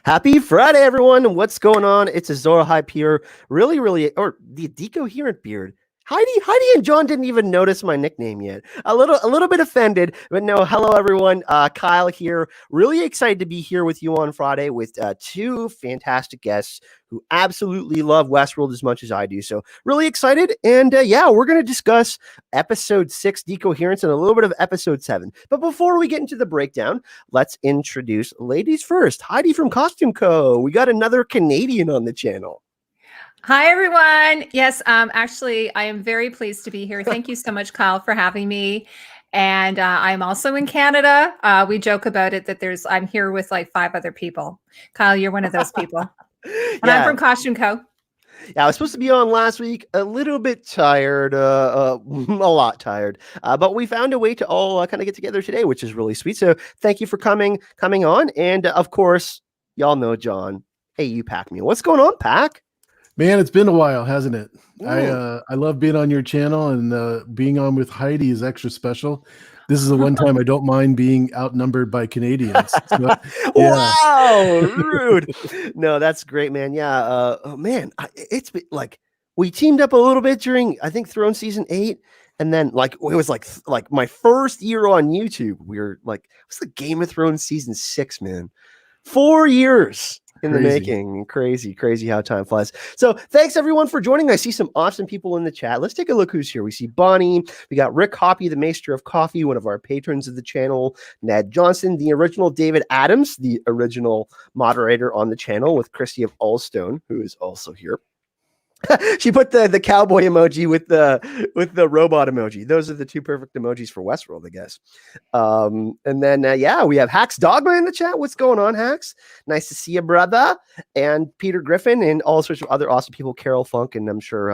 Happy Friday, everyone. What's going on? It's Azora Hype here. Or the Decoherent Beard. Heidi and John didn't even notice my nickname yet. A little bit offended, but no. Hello, everyone. Kyle here. Really excited to be here with you on Friday with two fantastic guests who absolutely love Westworld as much as I do. So really excited. And we're going to discuss episode 6, Decoherence, and a little bit of episode 7. But before we get into the breakdown, let's introduce ladies first. Heidi from Costume Co. We got another Canadian on the channel. Hi, everyone. Yes, actually, I am very pleased to be here. Thank you so much, Kyle, for having me. And I'm also in Canada. We joke about it that I'm here with like 5 other people. Kyle, you're one of those people. And I'm from Costume Co. Yeah, I was supposed to be on last week, a little bit tired, a lot tired, but we found a way to all kind of get together today, which is really sweet. So thank you for coming on. And of course, y'all know John. Hey, you Packmule. What's going on, Pack? Man, it's been a while, hasn't it? I love being on your channel, and being on with Heidi is extra special. This is the one time I don't mind being outnumbered by Canadians. So, Wow, rude. No, that's great, man. Yeah, it's been like we teamed up a little bit during Throne season 8, and then it was like my first year on YouTube. We were like, it was the Game of Thrones season 6, man. 4 years. In the making. Crazy how time flies. So thanks everyone for joining. I see some awesome people in the chat. Let's take a look who's here. We see Bonnie. We got Rick Hoppy, the Maester of Coffee, one of our patrons of the channel. Ned Johnson, the original David Adams, the original moderator on the channel, with Christy of Allstone, who is also here. She put the cowboy emoji with the robot emoji. Those are the two perfect emojis for Westworld, I guess. And then we have Hacks Dogma in the chat. What's going on, Hacks? Nice to see you, brother. And Peter Griffin and all sorts of other awesome people. Carol Funk, and I'm sure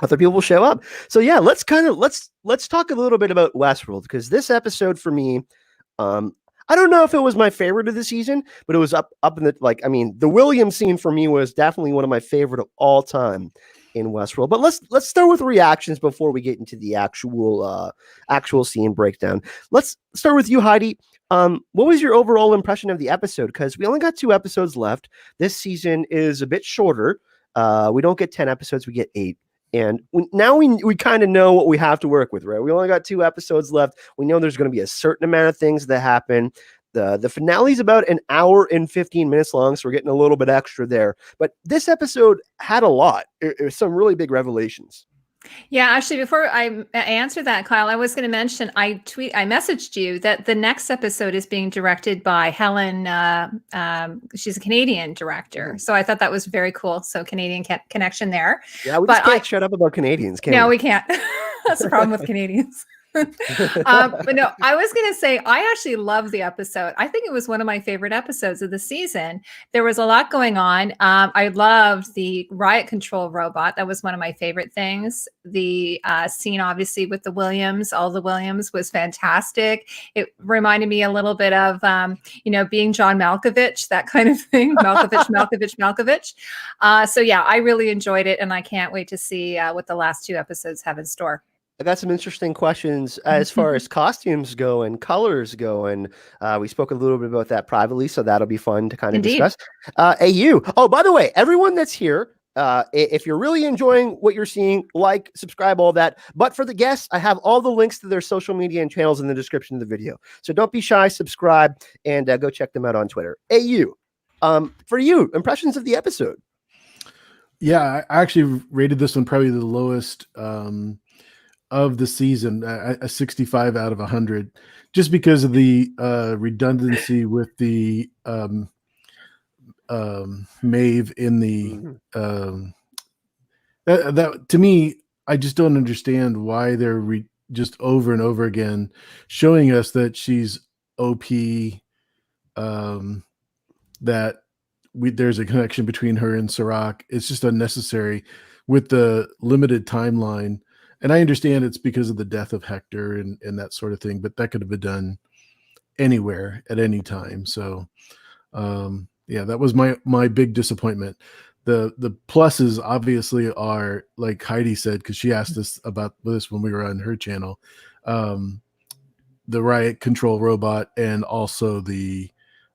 other people will show up. So yeah, let's talk a little bit about Westworld, because this episode for me, I don't know if it was my favorite of the season, but it was up in the the Williams scene for me was definitely one of my favorite of all time in Westworld. But let's start with reactions before we get into the actual scene breakdown. Let's start with you, Heidi. What was your overall impression of the episode? Because we only got 2 episodes left. This season is a bit shorter. We don't get 10 episodes, we get 8. And now we kind of know what we have to work with, right? We only got 2 episodes left. We know there's going to be a certain amount of things that happen. The finale is about an hour and 15 minutes long, so we're getting a little bit extra there. But this episode had a lot. It was some really big revelations. Yeah, actually, before I answer that, Kyle, I was going to mention, I messaged you that the next episode is being directed by Helen. She's a Canadian director. So I thought that was very cool. So Canadian connection there. Yeah, we just can't shut up about Canadians, can we? No, we can't. That's the problem with Canadians. But no, I was going to say, I actually love the episode. I think it was one of my favorite episodes of the season. There was a lot going on. I loved the riot control robot. That was one of my favorite things. The scene, obviously, with the Williams, all the Williams, was fantastic. It reminded me a little bit of, being John Malkovich, that kind of thing. Malkovich. So yeah, I really enjoyed it, and I can't wait to see what the last 2 episodes have in store. I got some interesting questions as far as costumes go and colors go, and we spoke a little bit about that privately, so that'll be fun to kind of discuss. AU. Oh, by the way, everyone that's here, if you're really enjoying what you're seeing, like, subscribe, all that. But for the guests, I have all the links to their social media and channels in the description of the video. So don't be shy, subscribe, and go check them out on Twitter. AU, for you, impressions of the episode. Yeah, I actually rated this one probably the lowest of the season, a 65 out of 100, just because of the redundancy with the Maeve in the that to me, I just don't understand why they're just over and over again showing us that she's OP, that there's a connection between her and Serac. It's just unnecessary with the limited timeline. And I understand it's because of the death of Hector and that sort of thing, but that could have been done anywhere at any time. So, that was my big disappointment. The pluses obviously are, like Heidi said, because she asked us about this when we were on her channel, the riot control robot, and also the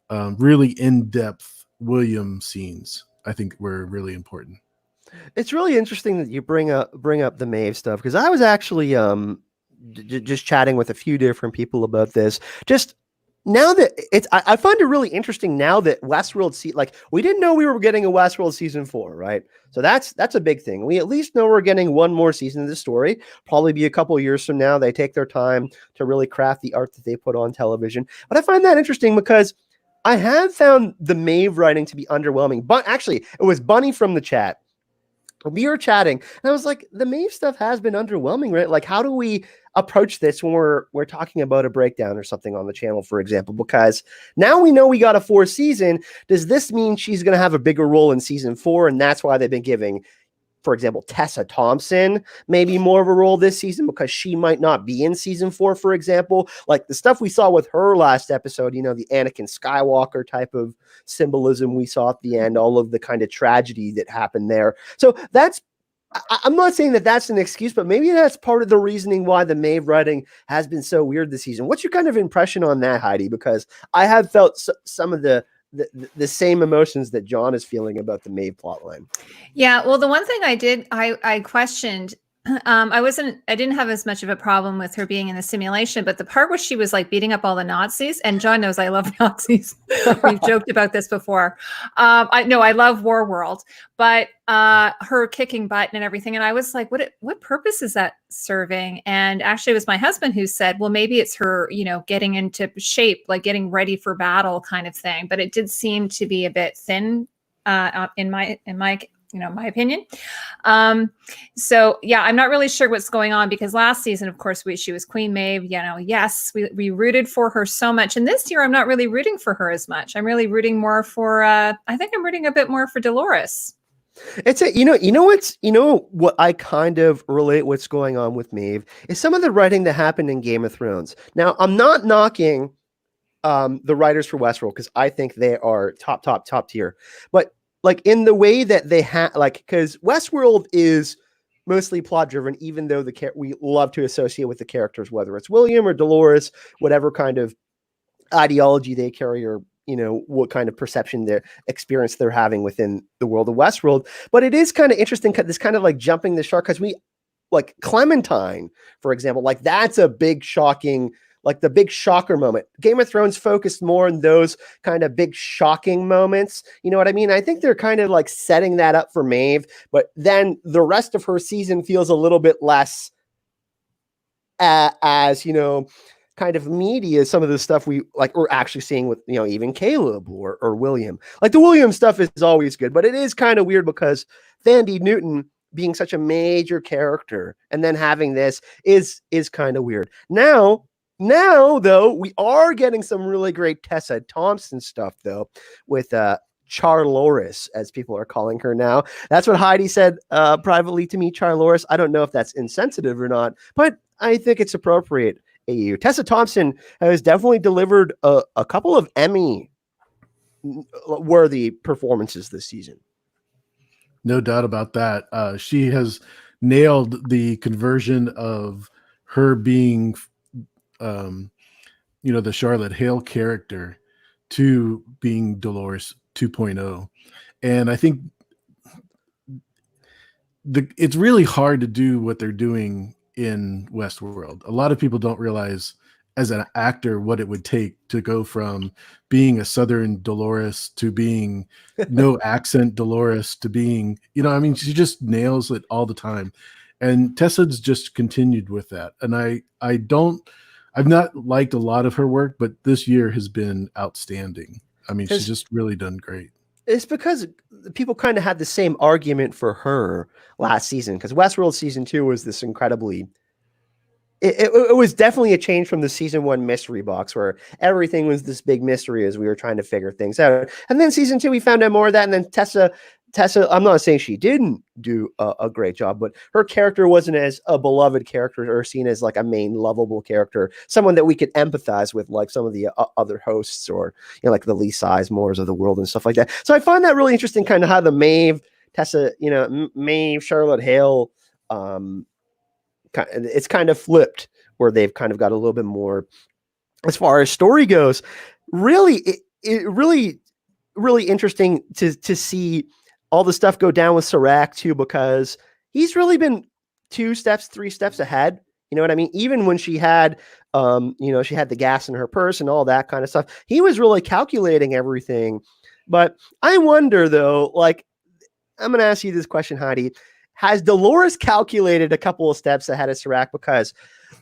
really in-depth William scenes, I think, were really important. It's really interesting that you bring up the Maeve stuff, because I was actually just chatting with a few different people about this. Just now that I find it really interesting now that Westworld like, we didn't know we were getting a Westworld season 4, right? So that's a big thing. We at least know we're getting one more season of the story. Probably be a couple of years from now. They take their time to really craft the art that they put on television. But I find that interesting because I have found the Maeve writing to be underwhelming. But actually, it was Bunny from the chat. We were chatting, and I was like, the Maeve stuff has been underwhelming, right? Like, how do we approach this when we're talking about a breakdown or something on the channel, for example? Because now we know we got a 4th season. Does this mean she's going to have a bigger role in season 4? And that's why they've been giving, for example, Tessa Thompson maybe more of a role this season, because she might not be in season 4, for example. Like the stuff we saw with her last episode, the Anakin Skywalker type of symbolism we saw at the end, all of the kind of tragedy that happened there. So I'm not saying that that's an excuse, but maybe that's part of the reasoning why the Maeve writing has been so weird this season. What's your kind of impression on that, Heidi? Because I have felt some of the same emotions that John is feeling about the Maeve plotline. Yeah, well, the one thing I questioned, I didn't have as much of a problem with her being in the simulation, but the part where she was like beating up all the Nazis, and John knows I love Nazis. We've joked about this before. I love War World, but her kicking butt and everything. And I was like, what purpose is that serving? And actually it was my husband who said, well, maybe it's her, getting into shape, like getting ready for battle kind of thing. But it did seem to be a bit thin in my my opinion. So yeah, I'm not really sure what's going on, because last season, of course, she was Queen Maeve, yes, we rooted for her so much. And this year I'm not really rooting for her as much. I'm really rooting more for, I think I'm rooting a bit more for Dolores. It's what I kind of relate what's going on with Maeve is some of the writing that happened in Game of Thrones. Now, I'm not knocking the writers for Westworld, because I think they are top tier. But like in the way that they have, like, because Westworld is mostly plot driven, even though we love to associate with the characters, whether it's William or Dolores, whatever kind of ideology they carry, or what kind of perception, their experience they're having within the world of Westworld. But it is kind of interesting, this kind of like jumping the shark, because we like Clementine, for example, like that's a big shocking, like the big shocker moment. Game of Thrones focused more on those kind of big shocking moments. You know what I mean? I think they're kind of like setting that up for Maeve, but then the rest of her season feels a little bit less as kind of meaty as some of the stuff we're actually seeing with, even Caleb or William. Like the William stuff is always good, but it is kind of weird because Thandie Newton being such a major character and then having this is kind of weird. Now, though, we are getting some really great Tessa Thompson stuff, though, with Chalores, as people are calling her now. That's what Heidi said privately to me, Chalores. I don't know if that's insensitive or not, but I think it's appropriate. AU. Tessa Thompson has definitely delivered a couple of Emmy-worthy performances this season. No doubt about that. She has nailed the conversion of her being the Charlotte Hale character to being Dolores 2.0. And I think it's really hard to do what they're doing in Westworld. A lot of people don't realize as an actor what it would take to go from being a Southern Dolores to being no accent Dolores to being, she just nails it all the time. And Tessa's just continued with that. And I've not liked a lot of her work, but this year has been outstanding. She's just really done great. It's because people kind of had the same argument for her last season, because Westworld season 2 was this incredibly, it was definitely a change from the season 1 mystery box where everything was this big mystery as we were trying to figure things out. And then season 2, we found out more of that. And then Tessa, I'm not saying she didn't do a great job, but her character wasn't as a beloved character or seen as like a main lovable character, someone that we could empathize with, like some of the other hosts or, like the Lee Sizemores of the world and stuff like that. So I find that really interesting, kind of how the Maeve, Tessa, Maeve, Charlotte Hale, it's kind of flipped where they've kind of got a little bit more as far as story goes. Really, it really really interesting to see all the stuff go down with Serac too, because he's really been 3 steps ahead. You know what I mean? Even when she had, she had the gas in her purse and all that kind of stuff, he was really calculating everything. But I wonder though, like, I'm going to ask you this question, Heidi. Has Dolores calculated a couple of steps ahead of Serac? Because,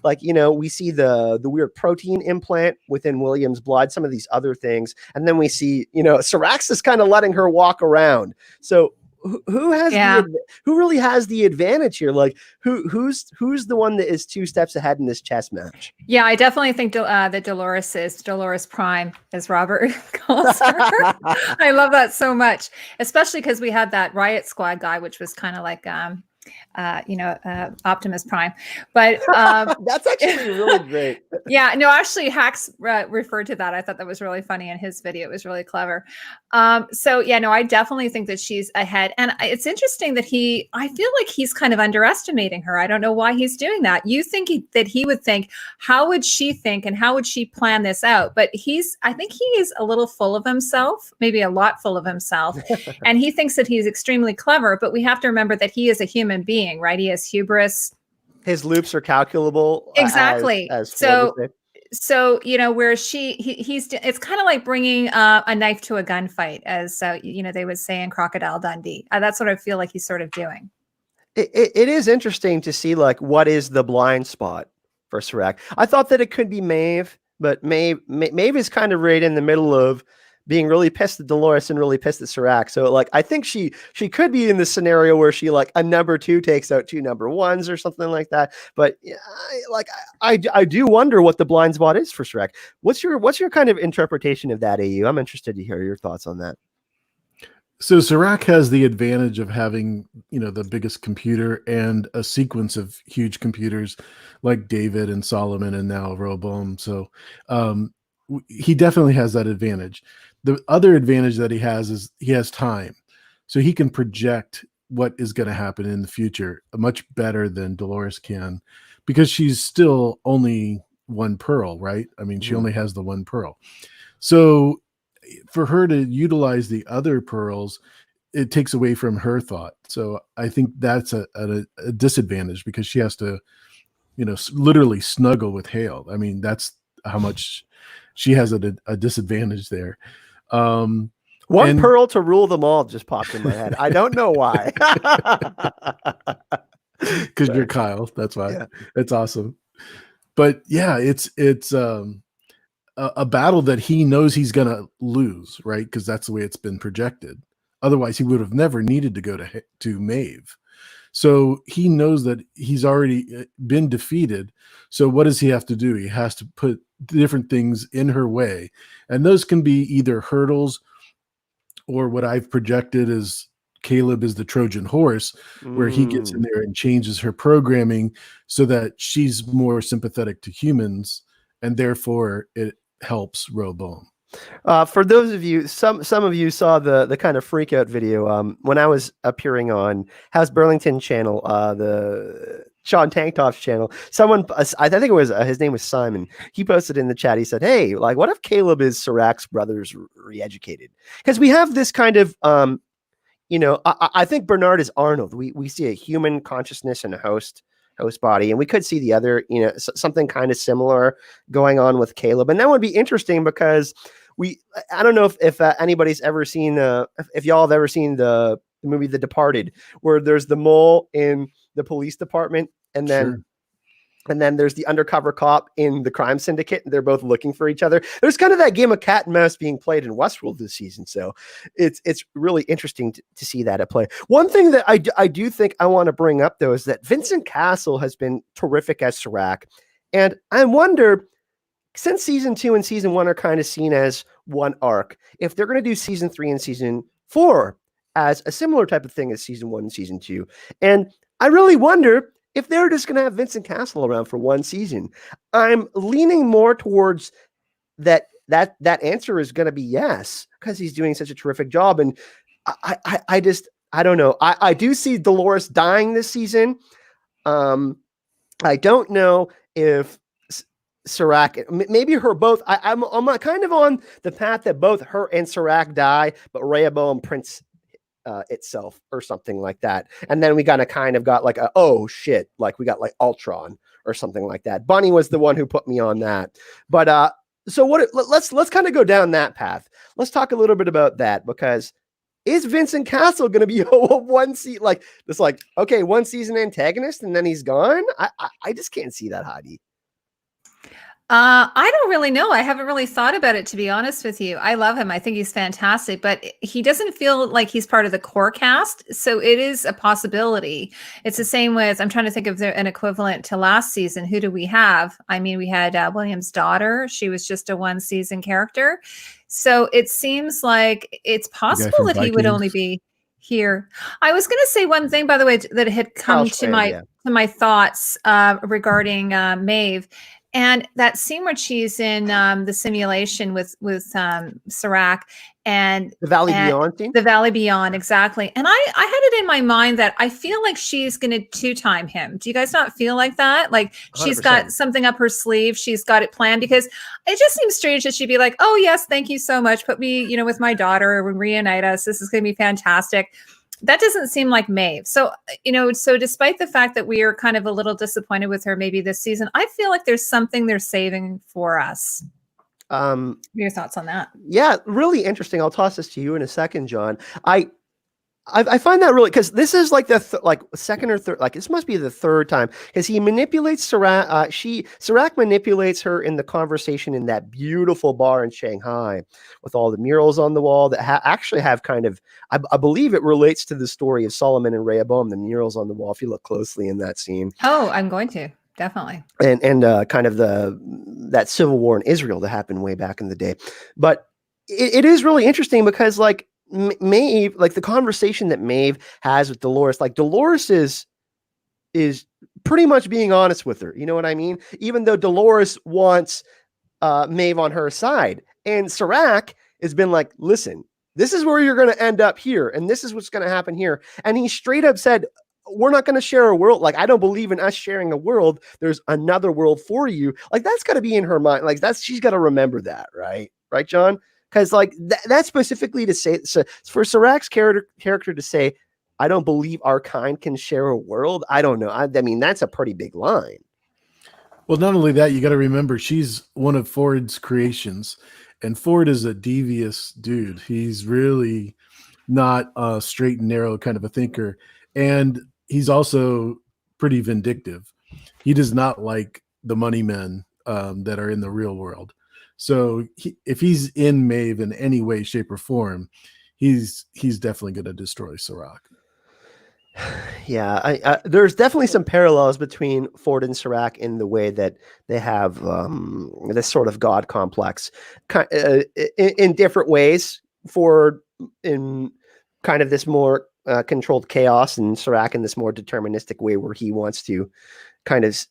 like, we see the weird protein implant within William's blood, some of these other things, and then we see, Serac's is kind of letting her walk around. So who really has the advantage here? Like, who's the one that is 2 steps ahead in this chess match? Yeah, I definitely think that Dolores is Dolores Prime, as Robert calls her. I love that so much, especially because we had that Riot Squad guy, which was kind of like Optimus Prime, but that's actually really great. Yeah, no, actually Hacks referred to that. I thought that was really funny in his video. It was really clever. So yeah, no, I definitely think that she's ahead. And it's interesting that I feel like he's kind of underestimating her. I don't know why he's doing that. You think that he would think, how would she think and how would she plan this out? But I think he is a little full of himself, maybe a lot full of himself. And he thinks that he's extremely clever, but we have to remember that he is a human being, right? He has hubris. His loops are calculable. Exactly. So where it's kind of like bringing a knife to a gunfight, as they would say in Crocodile Dundee. That's what I feel like he's sort of doing. It is interesting to see, like, what is the blind spot for Serac. I thought that it could be Maeve, but Maeve is kind of right in the middle of being really pissed at Dolores and really pissed at Serac. So, like, I think she could be in the scenario where she, like, a number 2 takes out 2 number 1s or something like that. But I do wonder what the blind spot is for Serac. What's your kind of interpretation of that, AU? I'm interested to hear your thoughts on that. So Serac has the advantage of having, the biggest computer and a sequence of huge computers like David and Solomon and now Rehoboam. So he definitely has that advantage. The other advantage that he has is he has time. So he can project what is going to happen in the future much better than Dolores can, because she's still only 1 pearl, right? I mean, she only has the 1 pearl. So for her to utilize the other pearls, it takes away from her thought. So I think that's a disadvantage, because she has to, literally snuggle with Hale. I mean, that's how much she has a disadvantage there. One pearl to rule them all just popped in my head. I don't know why. Because you're Kyle. That's why. Yeah. It's awesome. But yeah, it's a battle that he knows he's going to lose, right? Because that's the way it's been projected. Otherwise, he would have never needed to go to Maeve. So he knows that he's already been defeated. So what does he have to do? He has to put different things in her way. And those can be either hurdles, or what I've projected is Caleb is the Trojan horse, where he gets in there and changes her programming so that she's more sympathetic to humans, and therefore it helps Rehoboam. For those of you, some of you saw the kind of freak out video when I was appearing on House Burlington channel, the Sean Tanktoff's channel. Someone, I think it was his name was Simon. He posted in the chat. He said, "Hey, like, what if Caleb is Serac's brother's re-educated?" Because we have this kind of, I think Bernard is Arnold. We see a human consciousness and a host body, and we could see the other, something kind of similar going on with Caleb, and that would be interesting because I don't know if anybody's ever seen if y'all have ever seen the movie The Departed, where there's the mole in the police department, and then there's the undercover cop in the crime syndicate, and they're both looking for each other. There's kind of that game of cat and mouse being played in Westworld this season, so it's really interesting to see that at play. One thing that I do think I want to bring up, though, is that Vincent Castle has been terrific as Serac, and I wonder, since season 2 and season 1 are kind of seen as one arc, if they're going to do season 3 and season 4 as a similar type of thing as season 1 and season 2. And I really wonder if they're just going to have Vincent Castle around for one season. I'm leaning more towards that answer is going to be yes, because he's doing such a terrific job. And I don't know. I do see Dolores dying this season. I don't know if Serac, maybe her both. I'm kind of on the path that both her and Serac die, but Rehoboam prints itself or something like that. And then we kind of got like oh shit, like we got like Ultron or something like that. Bunny was the one who put me on that. But so let's kind of go down that path. Let's talk a little bit about that, because is Vincent Castle going to be a one season antagonist and then he's gone? I just can't see that, Heidi. I don't really know. I haven't really thought about it, to be honest with you. I love him. I think he's fantastic, but he doesn't feel like he's part of the core cast. So it is a possibility. It's the same with, I'm trying to think of an equivalent to last season. Who do we have? I mean, we had William's daughter. She was just a one season character. So it seems like it's possible that he would only be here. I was going to say one thing, by the way, that had come to my thoughts regarding Maeve. And that scene where she's in the simulation with Serac and the Valley Beyond scene? The Valley Beyond, exactly. And I had it in my mind that I feel like she's going to two-time him. Do you guys not feel like that? Like she's 100%. Got something up her sleeve. She's got it planned, because it just seems strange that she'd be like, oh, yes, thank you so much. Put me, with my daughter and reunite us. This is going to be fantastic. That doesn't seem like Maeve. So, so despite the fact that we are kind of a little disappointed with her maybe this season, I feel like there's something they're saving for us. Your thoughts on that? Yeah, really interesting. I'll toss this to you in a second, John. I find that really, because this is like the second or third, like this must be the third time, because he manipulates Serac. Serac manipulates her in the conversation in that beautiful bar in Shanghai with all the murals on the wall that actually have kind of, I believe it relates to the story of Solomon and Rehoboam, the murals on the wall, if you look closely in that scene. Oh, I'm going to. Definitely. And kind of that civil war in Israel that happened way back in the day. But it is really interesting because like Maeve, like the conversation that Maeve has with Dolores, like Dolores is pretty much being honest with her. You know what I mean? Even though Dolores wants Maeve on her side, and Serac has been like, listen, this is where you're going to end up here. And this is what's going to happen here. And he straight up said, we're not going to share a world. Like, I don't believe in us sharing a world. There's another world for you. Like, that's got to be in her mind. Like, she's got to remember that. Right, John? Because like that's specifically to say, so for Serac's character to say, I don't believe our kind can share a world. I don't know. I mean, that's a pretty big line. Well, not only that, you got to remember she's one of Ford's creations, and Ford is a devious dude. He's really not a straight and narrow kind of a thinker. And he's also pretty vindictive. He does not like the money men that are in the real world. So if he's in Maeve in any way, shape, or form, he's definitely going to destroy Serac. Yeah, there's definitely some parallels between Ford and Serac in the way that they have this sort of God complex in different ways. Ford in kind of this more controlled chaos, and Serac in this more deterministic way where he wants to kind of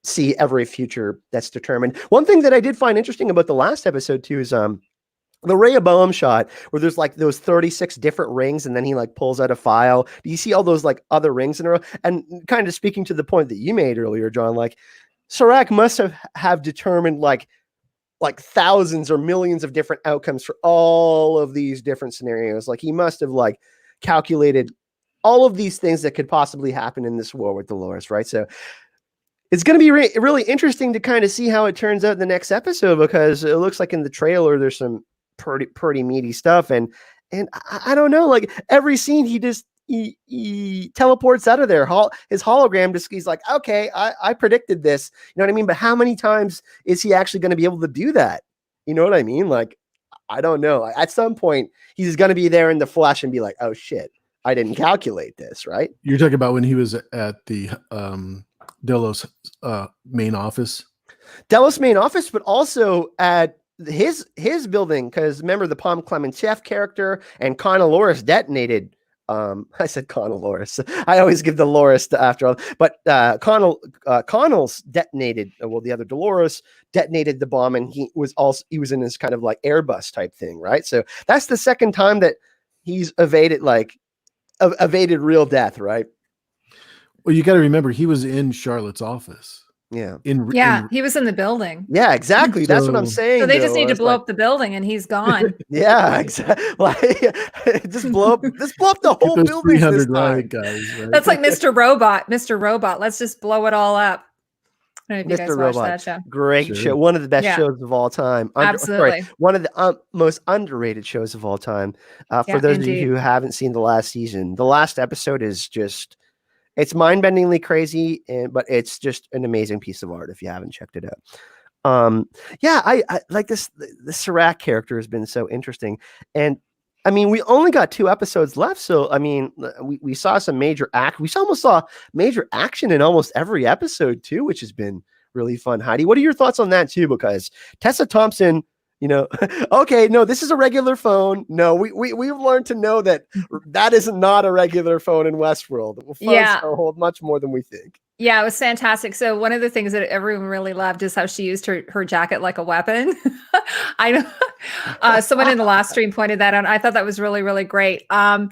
see every future that's determined. One thing that I did find interesting about the last episode too is the Rehoboam shot where there's like those 36 different rings, and then he like pulls out a file. Do you see all those like other rings in a row? And kind of speaking to the point that you made earlier, John, like Serac must have determined like thousands or millions of different outcomes for all of these different scenarios. Like he must have like calculated all of these things that could possibly happen in this war with Dolores, right? So it's going to be really interesting to kind of see how it turns out in the next episode, because it looks like in the trailer there's some pretty meaty stuff, and I don't know, like every scene he teleports out of there. His hologram just, he's like, okay, I predicted this, you know what I mean? But how many times is he actually going to be able to do that? You know what I mean? Like, I don't know. At some point he's going to be there in the flesh and be like, oh shit, I didn't calculate this, right? You're talking about when he was at the Delos main office. Delos main office, but also at his building, because remember the Palm Clemenchef character and Chalores detonated. I said Chalores. I always give the Loris after all, but Connell's detonated. Well, the other Dolores detonated the bomb, and he was in this kind of like Airbus type thing, right? So that's the second time that he's evaded real death, right? Well, you got to remember he was in Charlotte's office. Yeah. Yeah, he was in the building. Yeah, exactly. That's what I'm saying. So they just need to It's blow like, up the building and he's gone. yeah, exactly. Like, just blow up the Get whole those buildings this 300 riot time. guys, right? That's like Mr. Robot. Mr. Robot. Let's just blow it all up. I don't know if you guys Mr. watched Robot, that show. great Sure. show, one of the best Yeah. shows of all time. Absolutely. One of the most underrated shows of all time. For Yeah, those of indeed. you who haven't seen the last season, the last episode is just, it's mind-bendingly crazy, but it's just an amazing piece of art if you haven't checked it out. Yeah, I like this. The Serac character has been so interesting, and I mean, we only got 2 episodes left, so I mean, we saw some major almost saw major action in almost every episode too, which has been really fun. Heidi, what are your thoughts on that too? Because Tessa Thompson, you know, okay, no, this is a regular phone. No, we've learned to know that is not a regular phone in Westworld. Phones hold much more than we think. Yeah, it was fantastic. So one of the things that everyone really loved is how she used her jacket like a weapon. I know someone in the last stream pointed that out. I thought that was really, really great. And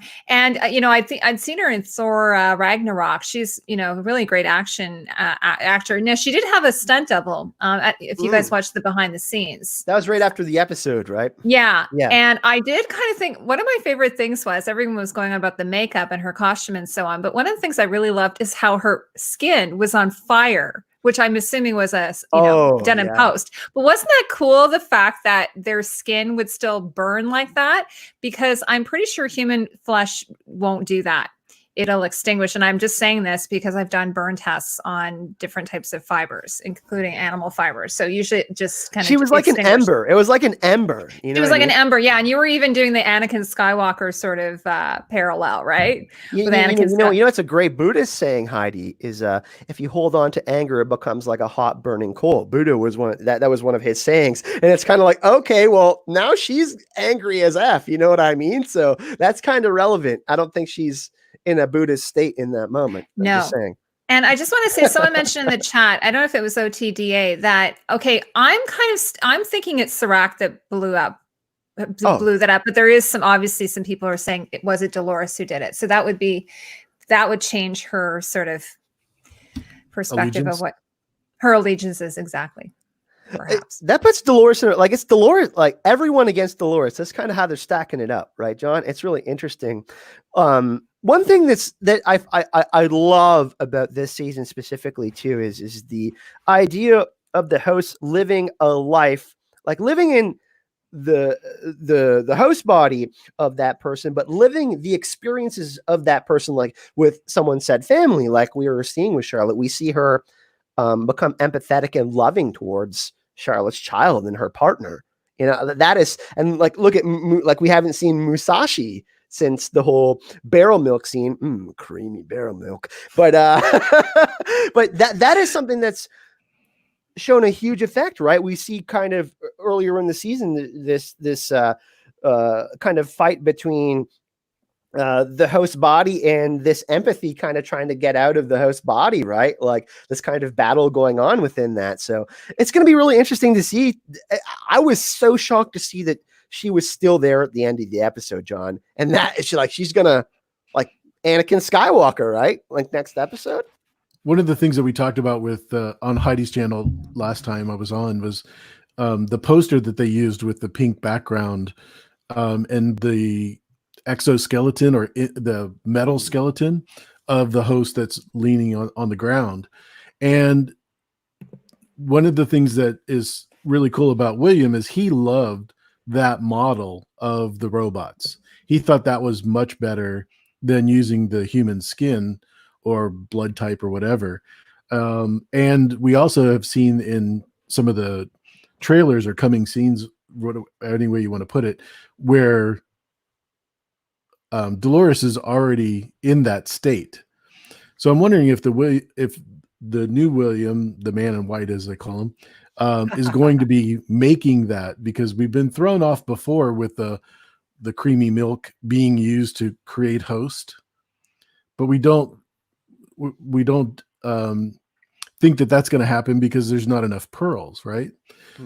you know, I'd seen her in Thor Ragnarok. She's, you know, a really great action actor. Now she did have a stunt double. If you guys watched the behind the scenes, that was right after the episode, right? Yeah. And I did kind of think one of my favorite things was everyone was going on about the makeup and her costume and so on. But one of the things I really loved is how her skin was on fire, which I'm assuming was done in post. But wasn't that cool, the fact that their skin would still burn like that? Because I'm pretty sure human flesh won't do that. It'll extinguish. And I'm just saying this because I've done burn tests on different types of fibers, including animal fibers. So usually it just kind of, she was like an ember. It was like an ember. You know, it was like an ember. Yeah. And you were even doing the Anakin Skywalker sort of parallel, right? You know, it's a great Buddhist saying, Heidi, is if you hold on to anger, it becomes like a hot burning coal. Buddha was that was one of his sayings. And it's kind of like, okay, well, now she's angry as F. You know what I mean? So that's kind of relevant. I don't think she's in a Buddhist state in that moment. I'm just saying. And I just want to say, someone mentioned in the chat, I don't know if it was OTDA, that, okay, I'm thinking it's Serac that blew that up, but there is obviously some people are saying it was Dolores who did it. So that would change her sort of perspective of what her allegiance is exactly. Perhaps. That puts Dolores in, like, it's Dolores, like everyone against Dolores. That's kind of how they're stacking it up, right, John? It's really interesting. One thing that I love about this season specifically too is the idea of the host living a life, like living in the host body of that person, but living the experiences of that person, like with someone said family, like we were seeing with Charlotte. We see her become empathetic and loving towards Charlotte's child and her partner. You know, that is, and like, look at, like, we haven't seen Musashi since the whole barrel milk scene, creamy barrel milk. But but that is something that's shown a huge effect, right? We see kind of earlier in the season this kind of fight between the host body and this empathy kind of trying to get out of the host body, right? Like this kind of battle going on within that. So it's going to be really interesting to see. I was so shocked to see that she was still there at the end of the episode, John. And that is she's going to, like, Anakin Skywalker, right? Like next episode. One of the things that we talked about with on Heidi's channel last time I was on was the poster that they used with the pink background and the exoskeleton or the metal skeleton of the host that's leaning on the ground. And one of the things that is really cool about William is he loved that model of the robots. He thought that was much better than using the human skin or blood type or whatever. And we also have seen in some of the trailers or coming scenes, any way you want to put it, where Dolores is already in that state. So I'm wondering if the new William, the man in white, as they call him, is going to be making that, because we've been thrown off before with the creamy milk being used to create host, but we don't think that that's going to happen because there's not enough pearls, right?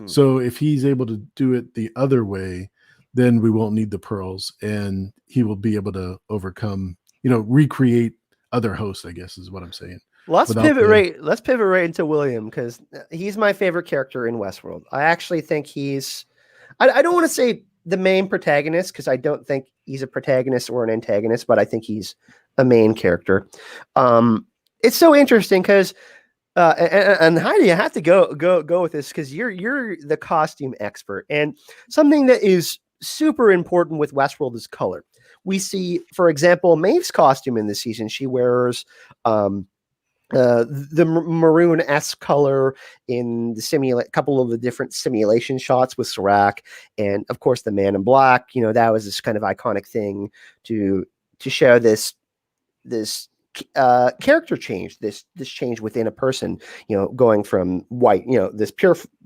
So if he's able to do it the other way, then we won't need the pearls, and he will be able to overcome, recreate other hosts, I guess is what I'm saying. Let's without pivot the- right. Let's pivot right into William because he's my favorite character in Westworld. I actually think he's. I don't want to say the main protagonist because I don't think he's a protagonist or an antagonist, but I think he's a main character. It's so interesting because, and Heidi, you have to go with this because you're the costume expert, and something that is super important with Westworld is color. We see, for example, Maeve's costume in this season. She wears the maroon-esque color in the couple of the different simulation shots with Serac, and of course the Man in Black. You know, that was this kind of iconic thing to show this character change, this change within a person. You know, going from white, you know, this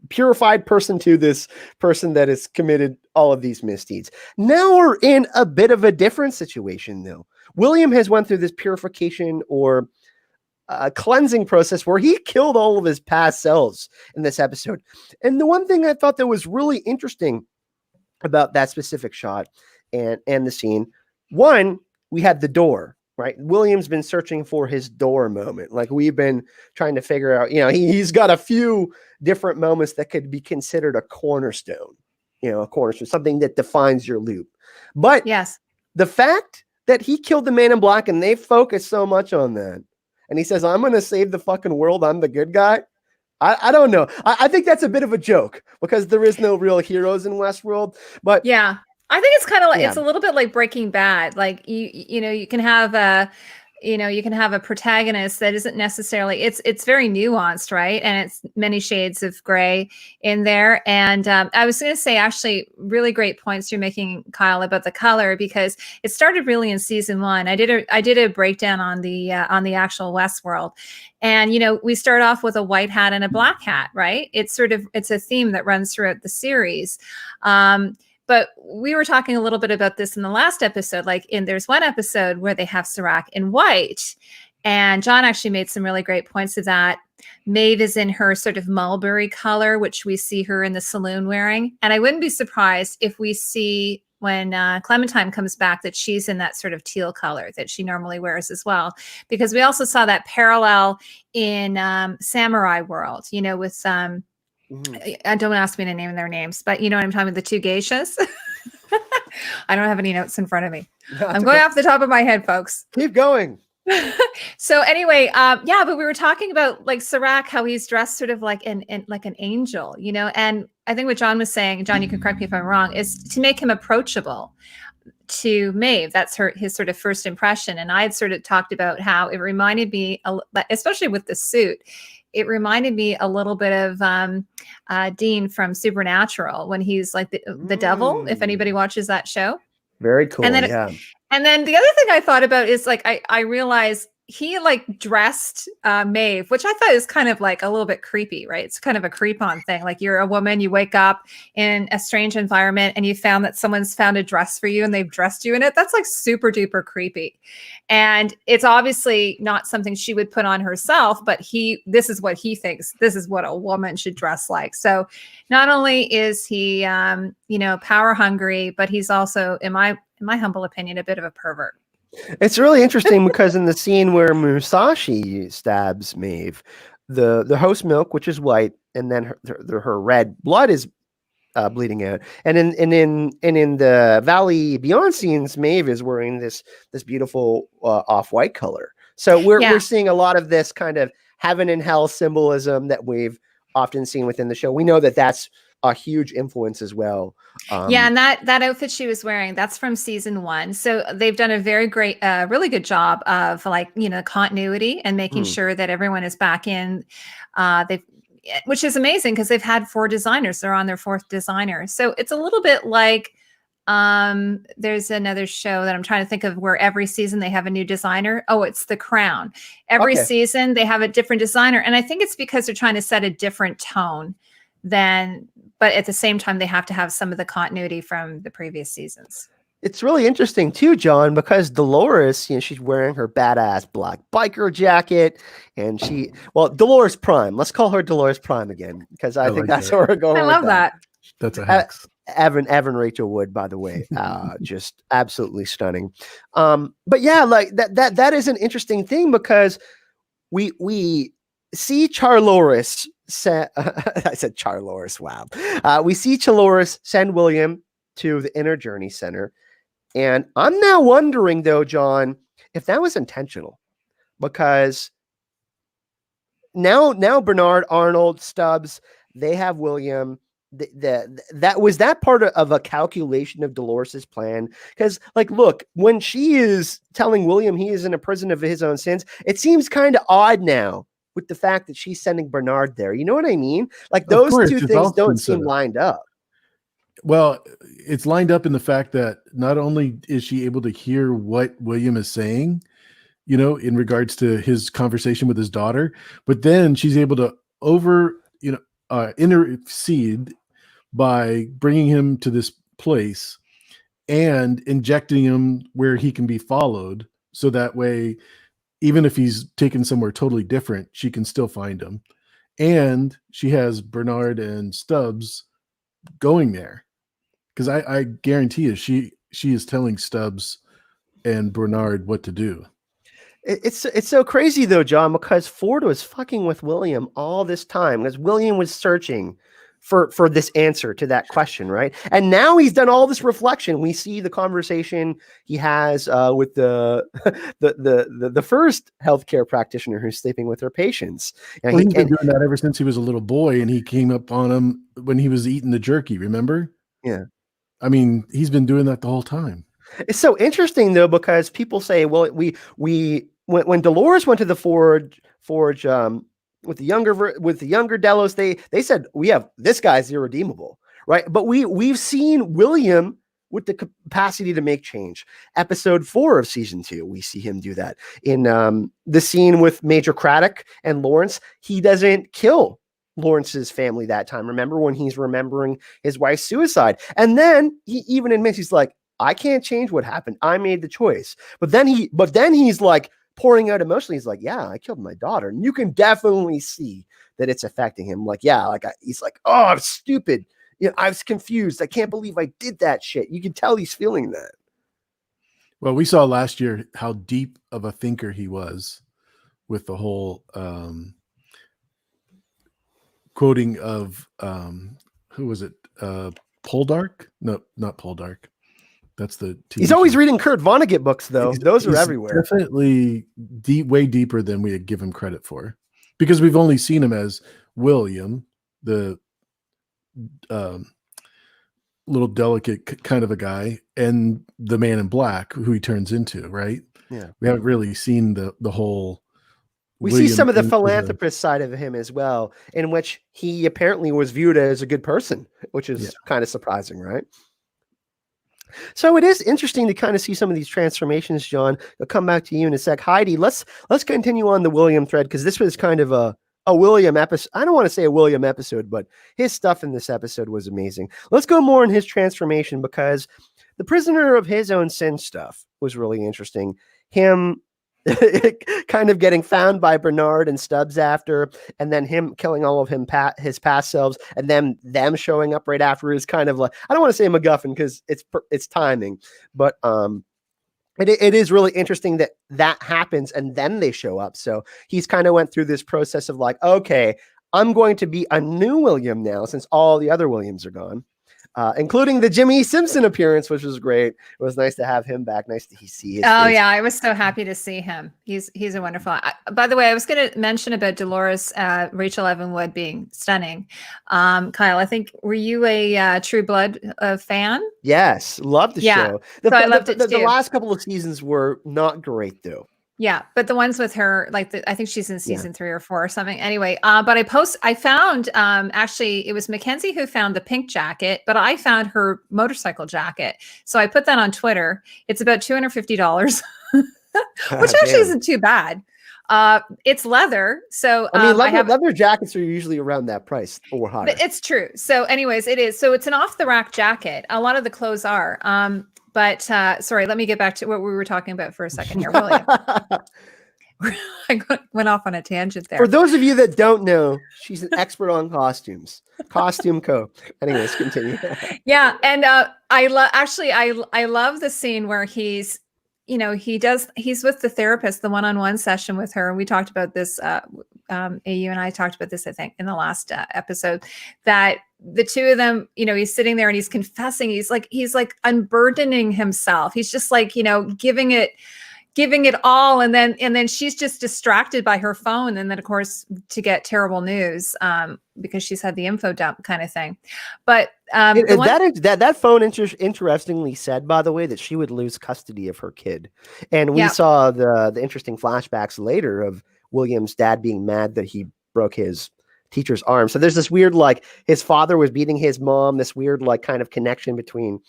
purified person to this person that has committed all of these misdeeds. Now we're in a bit of a different situation, though. William has went through this purification or cleansing process where he killed all of his past selves in this episode. And the one thing I thought that was really interesting about that specific shot and the scene, one, we had the door, right? William's been searching for his door moment. Like we've been trying to figure out, you know, he's got a few different moments that could be considered a cornerstone, you know, a cornerstone, something that defines your loop. But Yes. the fact that he killed the Man in Black and they focus so much on that, and he says, I'm going to save the fucking world. I'm the good guy. I don't know. I think that's a bit of a joke because there is no real heroes in Westworld. But Yeah. I think it's kind of like, it's a little bit like Breaking Bad. Like you know, you can have a protagonist that isn't necessarily, it's very nuanced, right? And it's many shades of gray in there. And I was going to say, actually, really great points you're making, Kyle, about the color, because it started really in season 1. I did a breakdown on the actual Westworld. And, you know, we start off with a white hat and a black hat, right? It's a theme that runs throughout the series. But we were talking a little bit about this in the last episode. There's one episode where they have Serac in white, and John actually made some really great points of that. Maeve is in her sort of mulberry color, which we see her in the saloon wearing. And I wouldn't be surprised if we see when Clementine comes back that she's in that sort of teal color that she normally wears as well. Because we also saw that parallel in Samurai World, you know, with I don't ask me to name their names, but you know what I'm talking about, the two geishas. I don't have any notes in front of me. I'm going off the top of my head, folks. Keep going. So anyway, yeah, but we were talking about like Serac, how he's dressed sort of like an angel, you know, and I think what John was saying, John, you can correct me if I'm wrong, is to make him approachable to Maeve. That's his sort of first impression. And I had sort of talked about how it reminded me, especially with the suit, it reminded me a little bit of Dean from Supernatural when he's like the devil, if anybody watches that show. Very cool. And then, yeah. And then the other thing I thought about is like, I realized he like dressed Maeve, which I thought is kind of like a little bit creepy, right? It's kind of a creep on thing. Like you're a woman, you wake up in a strange environment and you found that someone's found a dress for you and they've dressed you in it. That's like super duper creepy. And it's obviously not something she would put on herself, but this is what he thinks. This is what a woman should dress like. So not only is he, you know, power hungry, but he's also, in my humble opinion, a bit of a pervert. It's really interesting because in the scene where Musashi stabs Maeve, the host milk, which is white, and then her red blood is bleeding out, and in the Valley Beyond scenes, Maeve is wearing this beautiful off-white color. So we're seeing a lot of this kind of heaven and hell symbolism that we've often seen within the show. We know that that's a huge influence as well. Yeah, and that outfit she was wearing, that's from season 1. So they've done a very great, really good job of like, you know, continuity and making sure that everyone is back in. Which is amazing because they've had 4 designers. They're on their 4th designer. So it's a little bit like there's another show that I'm trying to think of where every season they have a new designer. Oh, it's The Crown. Every season they have a different designer. And I think it's because they're trying to set a different tone but at the same time, they have to have some of the continuity from the previous seasons. It's really interesting too, John, because Dolores, you know, she's wearing her badass black biker jacket, and Dolores Prime. Let's call her Dolores Prime again, because I think that's where we're going. I love that. That's a hex. Evan Rachel Wood, by the way, just absolutely stunning. But yeah, like that is an interesting thing because we see Chalores I said Chalores. Wow. We see Chalores send William to the Inner Journey Center, and I'm now wondering though, John, if that was intentional, because now Bernard, Arnold, Stubbs, they have William. That was that part of a calculation of Dolores's plan, because like, look, when she is telling William he is in a prison of his own sins, it seems kind of odd now with the fact that she's sending Bernard there. You know what I mean? Like, those two things don't seem lined up. Well, it's lined up in the fact that not only is she able to hear what William is saying, you know, in regards to his conversation with his daughter, but then she's able to intercede by bringing him to this place and injecting him where he can be followed. So that way, even if he's taken somewhere totally different, she can still find him. And she has Bernard and Stubbs going there. Because I guarantee you, she is telling Stubbs and Bernard what to do. It's so crazy though, John, because Ford was fucking with William all this time, because William was searching for this answer to that question, right? And now he's done all this reflection. We see the conversation he has with the first healthcare practitioner who's sleeping with her patients. And he's been doing that ever since he was a little boy, and he came up on him when he was eating the jerky, remember? Yeah. I mean, he's been doing that the whole time. It's so interesting though, because people say, well, when Dolores went to the forge with the younger Delos, they said, this guy's irredeemable, right? But we've seen William with the capacity to make change. Episode 4 of season 2, we see him do that. In the scene with Major Craddock and Lawrence, he doesn't kill Lawrence's family that time. Remember when he's remembering his wife's suicide? And then he even admits, he's like, I can't change what happened. I made the choice. But then he's like pouring out emotionally. He's like, yeah, I killed my daughter. And you can definitely see that it's affecting him. Like, yeah, he's like, oh, I'm stupid. You know, I was confused. I can't believe I did that shit. You can tell he's feeling that. Well, we saw last year how deep of a thinker he was with the whole quoting of who was it? Poldark? No, not Poldark. That's the TV He's always reading Kurt Vonnegut books, though. Those are everywhere. Definitely way deeper than we give him credit for, because we've only seen him as William, the little delicate kind of a guy, and the Man in Black, who he turns into, right? Yeah. We haven't really seen the whole. We see some of the philanthropist side of him as well, in which he apparently was viewed as a good person, which is kind of surprising, right? So it is interesting to kind of see some of these transformations, John. I'll come back to you in a sec. Heidi, let's continue on the William thread, because this was kind of a William episode. I don't want to say a William episode, but his stuff in this episode was amazing. Let's go more in his transformation, because the prisoner of his own sin stuff was really interesting. Him kind of getting found by Bernard and Stubbs after, and then him killing all of his past selves, and then them showing up right after is kind of like, I don't want to say MacGuffin because it's timing, but it is really interesting that happens and then they show up. So he's kind of went through this process of like, okay, I'm going to be a new William now since all the other Williams are gone. Including the Jimmy Simpson appearance, which was great. It was nice to have him back. Nice to see his face. Yeah, I was so happy to see him. He's a wonderful. By the way, I was going to mention about Dolores, Rachel Evan Wood being stunning. Kyle, I think, were you a True Blood fan? Yes, loved the show. I loved it too. The last couple of seasons were not great though. Yeah, but the ones with her, like I think she's in season 3 or 4 or something. Anyway, but I found actually it was Mackenzie who found the pink jacket, but I found her motorcycle jacket. So I put that on Twitter. It's about $250, which actually isn't too bad. It's leather, so I mean, leather jackets are usually around that price or higher. But it's true. So, anyways, it is. So it's an off the rack jacket. A lot of the clothes are. But sorry, let me get back to what we were talking about for a second here, William. I went off on a tangent there. For those of you that don't know, she's an expert on costumes. Costume Co. Anyways, continue. Yeah, and I love the scene where he's he's with the therapist, the one-on-one session with her. And we talked about this, AU and I talked about this, I think, in the last episode, that the two of them, he's sitting there and he's confessing. He's like unburdening himself. He's just like, giving it all. And then she's just distracted by her phone. And then of course to get terrible news, because she's had the info dump kind of thing. But that phone interestingly said, by the way, that she would lose custody of her kid. And we saw the interesting flashbacks later of William's dad being mad that he broke his teacher's arm. So there's this weird, like, his father was beating his mom, this weird, like, kind of connection between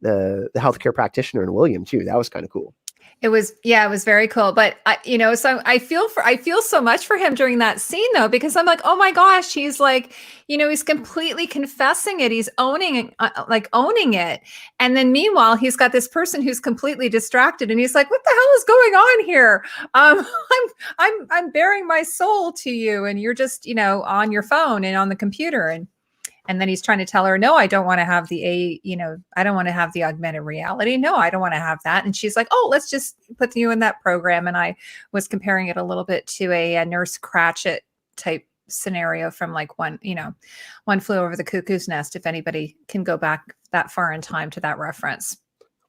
the healthcare practitioner and William too. That was kind of cool. It was very cool. But so I feel so much for him during that scene though, because I'm like, oh my gosh, he's like, he's completely confessing it. He's owning it. And then meanwhile, he's got this person who's completely distracted and he's like, what the hell is going on here? I'm bearing my soul to you. And you're just, on your phone and on the computer. And then he's trying to tell her, no, I don't want to have I don't want to have the augmented reality. No, I don't want to have that. And she's like, oh, let's just put you in that program. And I was comparing it a little bit to a Nurse Cratchit type scenario from like One Flew Over the Cuckoo's Nest, if anybody can go back that far in time to that reference.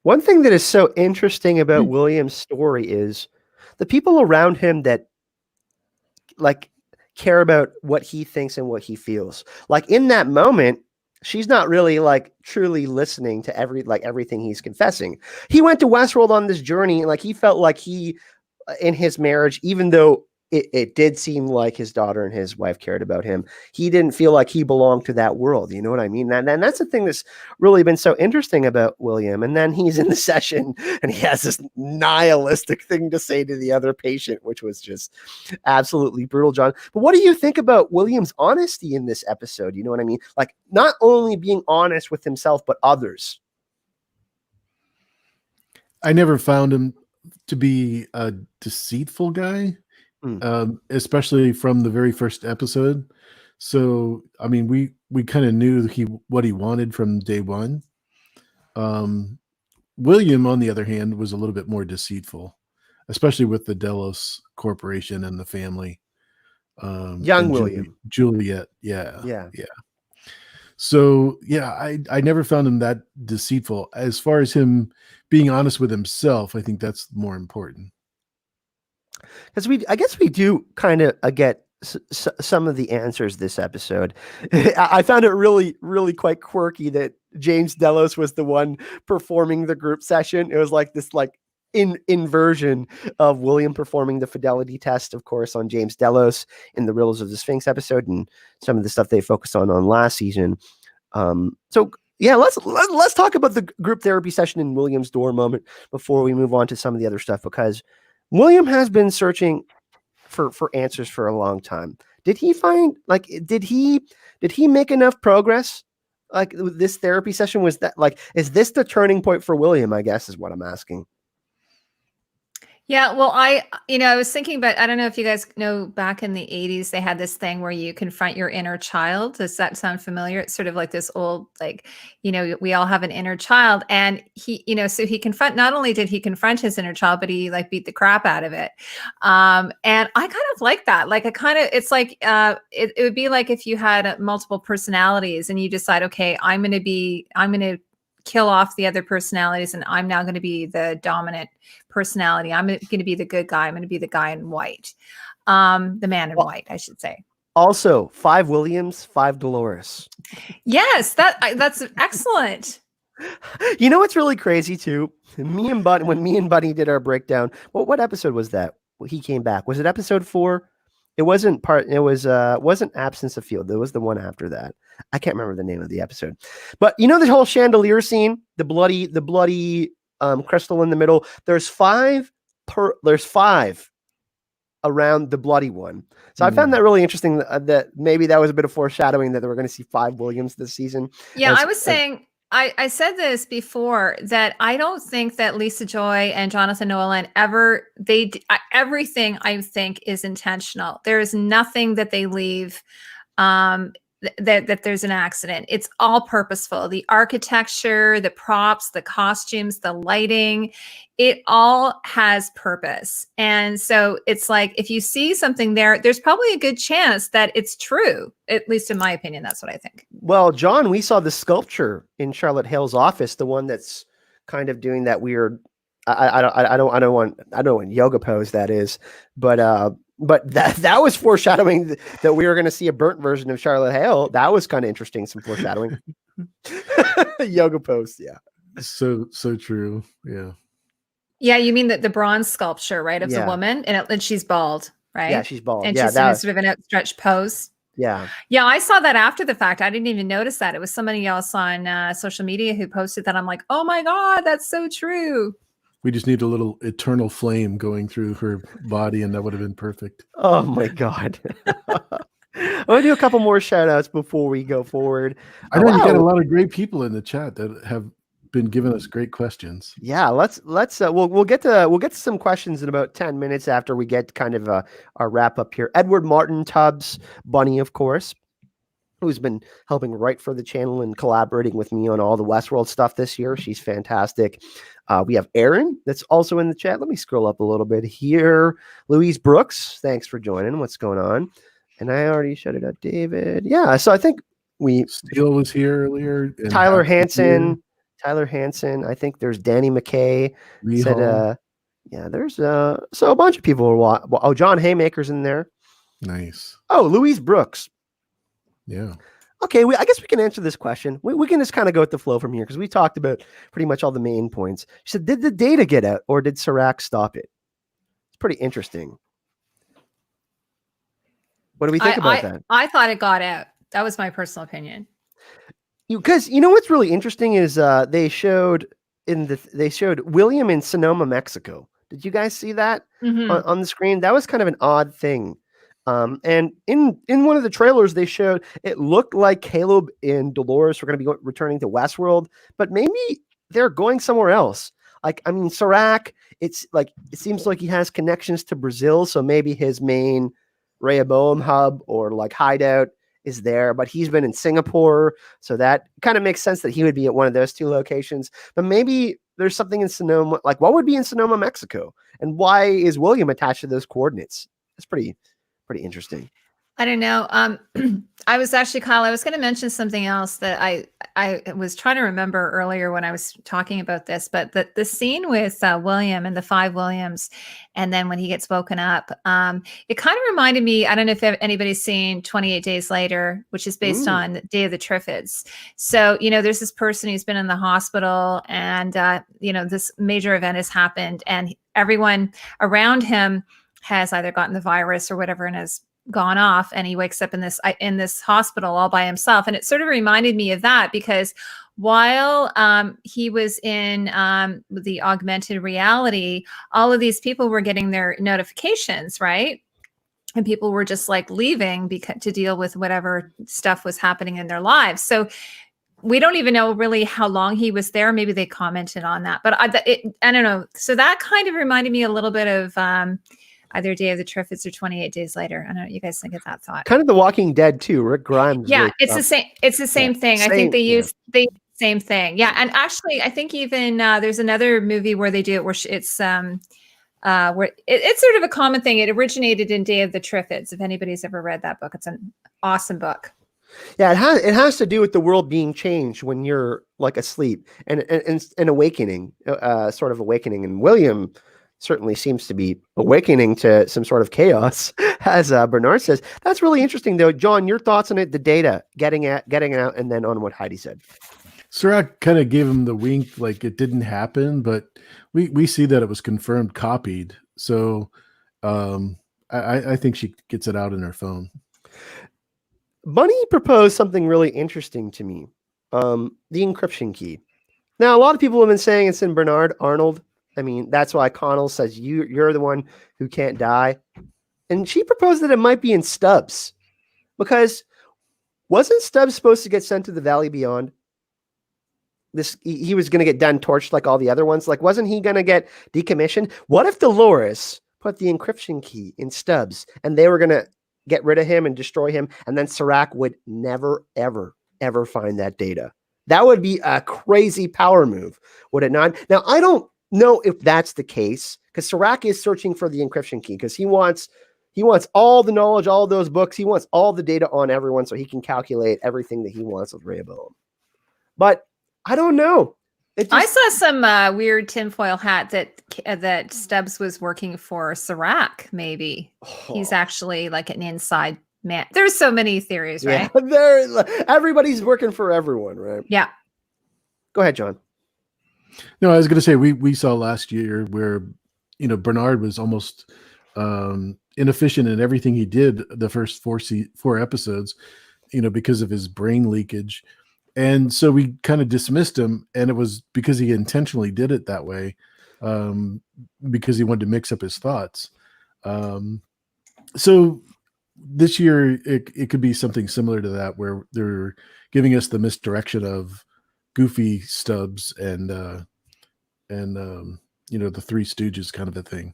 One thing that is so interesting about William's story is the people around him that like care about what he thinks and what he feels. Like in that moment, she's not really like truly listening to everything he's confessing. He went to Westworld on this journey. Like he felt like in his marriage, even though it did seem like his daughter and his wife cared about him, he didn't feel like he belonged to that world. You know what I mean? And that's the thing that's really been so interesting about William. And then he's in the session and he has this nihilistic thing to say to the other patient, which was just absolutely brutal, John. But what do you think about William's honesty in this episode? You know what I mean? Like not only being honest with himself, but others. I never found him to be a deceitful guy. Especially from the very first episode. So, I mean, we kind of knew what he wanted from day one. William, on the other hand, was a little bit more deceitful, especially with the Delos Corporation and the family. Young William. Juliet. Yeah. So, yeah, I never found him that deceitful. As far as him being honest with himself, I think that's more important. Because I guess we do kind of get some of the answers this episode. I found it really, really quite quirky that James Delos was the one performing the group session. It was like this inversion of William performing the fidelity test, of course, on James Delos in the Riddles of the Sphinx episode and some of the stuff they focused on last season. So yeah, let's talk about the group therapy session in William's door moment before we move on to some of the other stuff, because William has been searching for answers for a long time. Did he make enough progress? Like this therapy session, is this the turning point for William, I guess is what I'm asking. Yeah, well, I was thinking about, I don't know if you guys know, back in the 80s, they had this thing where you confront your inner child. Does that sound familiar? It's sort of like this old, we all have an inner child. And he, so not only did he confront his inner child, but he beat the crap out of it. And I kind of like that. It's like, it would be like if you had multiple personalities and you decide, okay, I'm going to kill off the other personalities and I'm now going to be the dominant personality. I'm going to be the good guy. I'm going to be the guy in white. The man in white, I should say. Also, 5 Williams, 5 Dolores. Yes, that's excellent. You know what's really crazy too? When me and Buddy did our breakdown, what episode was that? He came back. Was it episode 4? It wasn't Absence of Field. It was the one after that. I can't remember the name of the episode. But you know the whole chandelier scene, the bloody crystal in the middle. There's 5 around the bloody one. So I found that really interesting that maybe that was a bit of foreshadowing that we're going to see 5 Williams this season. Yeah, I was saying I said this before, that I don't think that Lisa Joy and Jonathan Nolan everything I think is intentional. There is nothing that they leave that there's an accident. It's all purposeful. The architecture, the props, the costumes, the lighting, it all has purpose. And so it's like, if you see something there, there's probably a good chance that it's true. At least in my opinion, that's what I think. Well, John, we saw the sculpture in Charlotte Hale's office, the one that's kind of doing that weird, I don't want yoga pose that is, but that was foreshadowing that we were going to see a burnt version of Charlotte Hale. That was kind of interesting, some foreshadowing. Yoga pose, yeah. So true, yeah. Yeah, you mean that the bronze sculpture, right, of the Yeah. woman, and she's bald, right? Yeah, she's bald. And Yeah, she's in sort of an outstretched pose. Yeah. Yeah, I saw that after the fact. I didn't even notice that. It was somebody else on social media who posted that. I'm like, oh my God, that's so true. We just need a little eternal flame going through her body, and that would have been perfect. Oh my God. I'm going to do a couple more shout outs before we go forward. I know you got a lot of great people in the chat that have been giving us great questions. Yeah, let's we'll get to some questions in about 10 minutes after we get kind of our wrap up here. Edward Martin Tubbs, Bunny, of course, who's been helping write for the channel and collaborating with me on all the Westworld stuff this year. She's fantastic. We have Aaron that's also in the chat. Let me scroll up a little bit here. Louise Brooks, thanks for joining. What's going on? And I already shouted out David. Yeah, so I think Steele was here earlier. And Tyler Hansen. I think there's Danny McKay. Said, yeah, there's so a bunch of people are John Haymaker's in there. Nice. Oh, Louise Brooks. Yeah. Okay, I guess we can answer this question. We can just kind of go with the flow from here because we talked about pretty much all the main points. She said, did the data get out or did Serac stop it? It's pretty interesting. What do we think about that? I thought it got out. That was my personal opinion. Because you know what's really interesting is they showed William in Sonoma, Mexico. Did you guys see that on the screen? That was kind of an odd thing. And in one of the trailers they showed, it looked like Caleb and Dolores were going to be returning to Westworld, but maybe they're going somewhere else. Like, I mean, Serac, it seems like he has connections to Brazil, so maybe his main Rehoboam hub or like hideout is there, but he's been in Singapore, so that kind of makes sense that he would be at one of those two locations. But maybe there's something in Sonoma, like what would be in Sonoma, Mexico, and why is William attached to those coordinates? That's pretty interesting. I don't know. I was actually, Kyle, I was going to mention something else that I was trying to remember earlier when I was talking about this, but the scene with William and the 5 Williams, and then when he gets woken up, it kind of reminded me, I don't know if anybody's seen 28 Days Later, which is based on Day of the Triffids. So, there's this person who's been in the hospital and, this major event has happened and everyone around him has either gotten the virus or whatever and has gone off, and he wakes up in this hospital all by himself. And it sort of reminded me of that because while he was in the augmented reality, all of these people were getting their notifications, right? And people were just like leaving to deal with whatever stuff was happening in their lives. So we don't even know really how long he was there. Maybe they commented on that, but I don't know. So that kind of reminded me a little bit of either Day of the Triffids or 28 Days Later. I don't know what you guys think of that thought. Kind of The Walking Dead too. Rick Grimes. Yeah, it's the same. It's the same thing. I think they use the same thing. Yeah, and actually, I think even there's another movie where they do it where it's where it's sort of a common thing. It originated in Day of the Triffids. If anybody's ever read that book, it's an awesome book. Yeah, it has to do with the world being changed when you're like asleep and awakening, sort of awakening. And William certainly seems to be awakening to some sort of chaos, as Bernard says. That's really interesting, though. John, your thoughts on it? The data, getting it out, and then on what Heidi said. Serac kind of gave him the wink, like it didn't happen, but we see that it was confirmed, copied. So I think she gets it out in her phone. Bunny proposed something really interesting to me, the encryption key. Now, a lot of people have been saying it's in Bernard Arnold. I mean, that's why Connell says you're the one who can't die. And she proposed that it might be in Stubbs. Because wasn't Stubbs supposed to get sent to the Valley Beyond? He was going to get done torched like all the other ones. Like, wasn't he going to get decommissioned? What if Dolores put the encryption key in Stubbs and they were going to get rid of him and destroy him, and then Serac would never, ever, ever find that data. That would be a crazy power move, would it not? Now, I don't know if that's the case, because Serac is searching for the encryption key, because he wants all the knowledge, all those books. He wants all the data on everyone so he can calculate everything that he wants with Rehoboam. But I don't know. I saw some weird tinfoil hat that Stubbs was working for Serac. Maybe he's actually like an inside man. There's so many theories, right? Yeah, everybody's working for everyone, right? Yeah. Go ahead, John. No, I was going to say we saw last year where Bernard was almost inefficient in everything he did the first four episodes, because of his brain leakage. And so we kind of dismissed him, and it was because he intentionally did it that way, because he wanted to mix up his thoughts. So this year, it could be something similar to that, where they're giving us the misdirection of goofy Stubbs and the Three Stooges kind of a thing.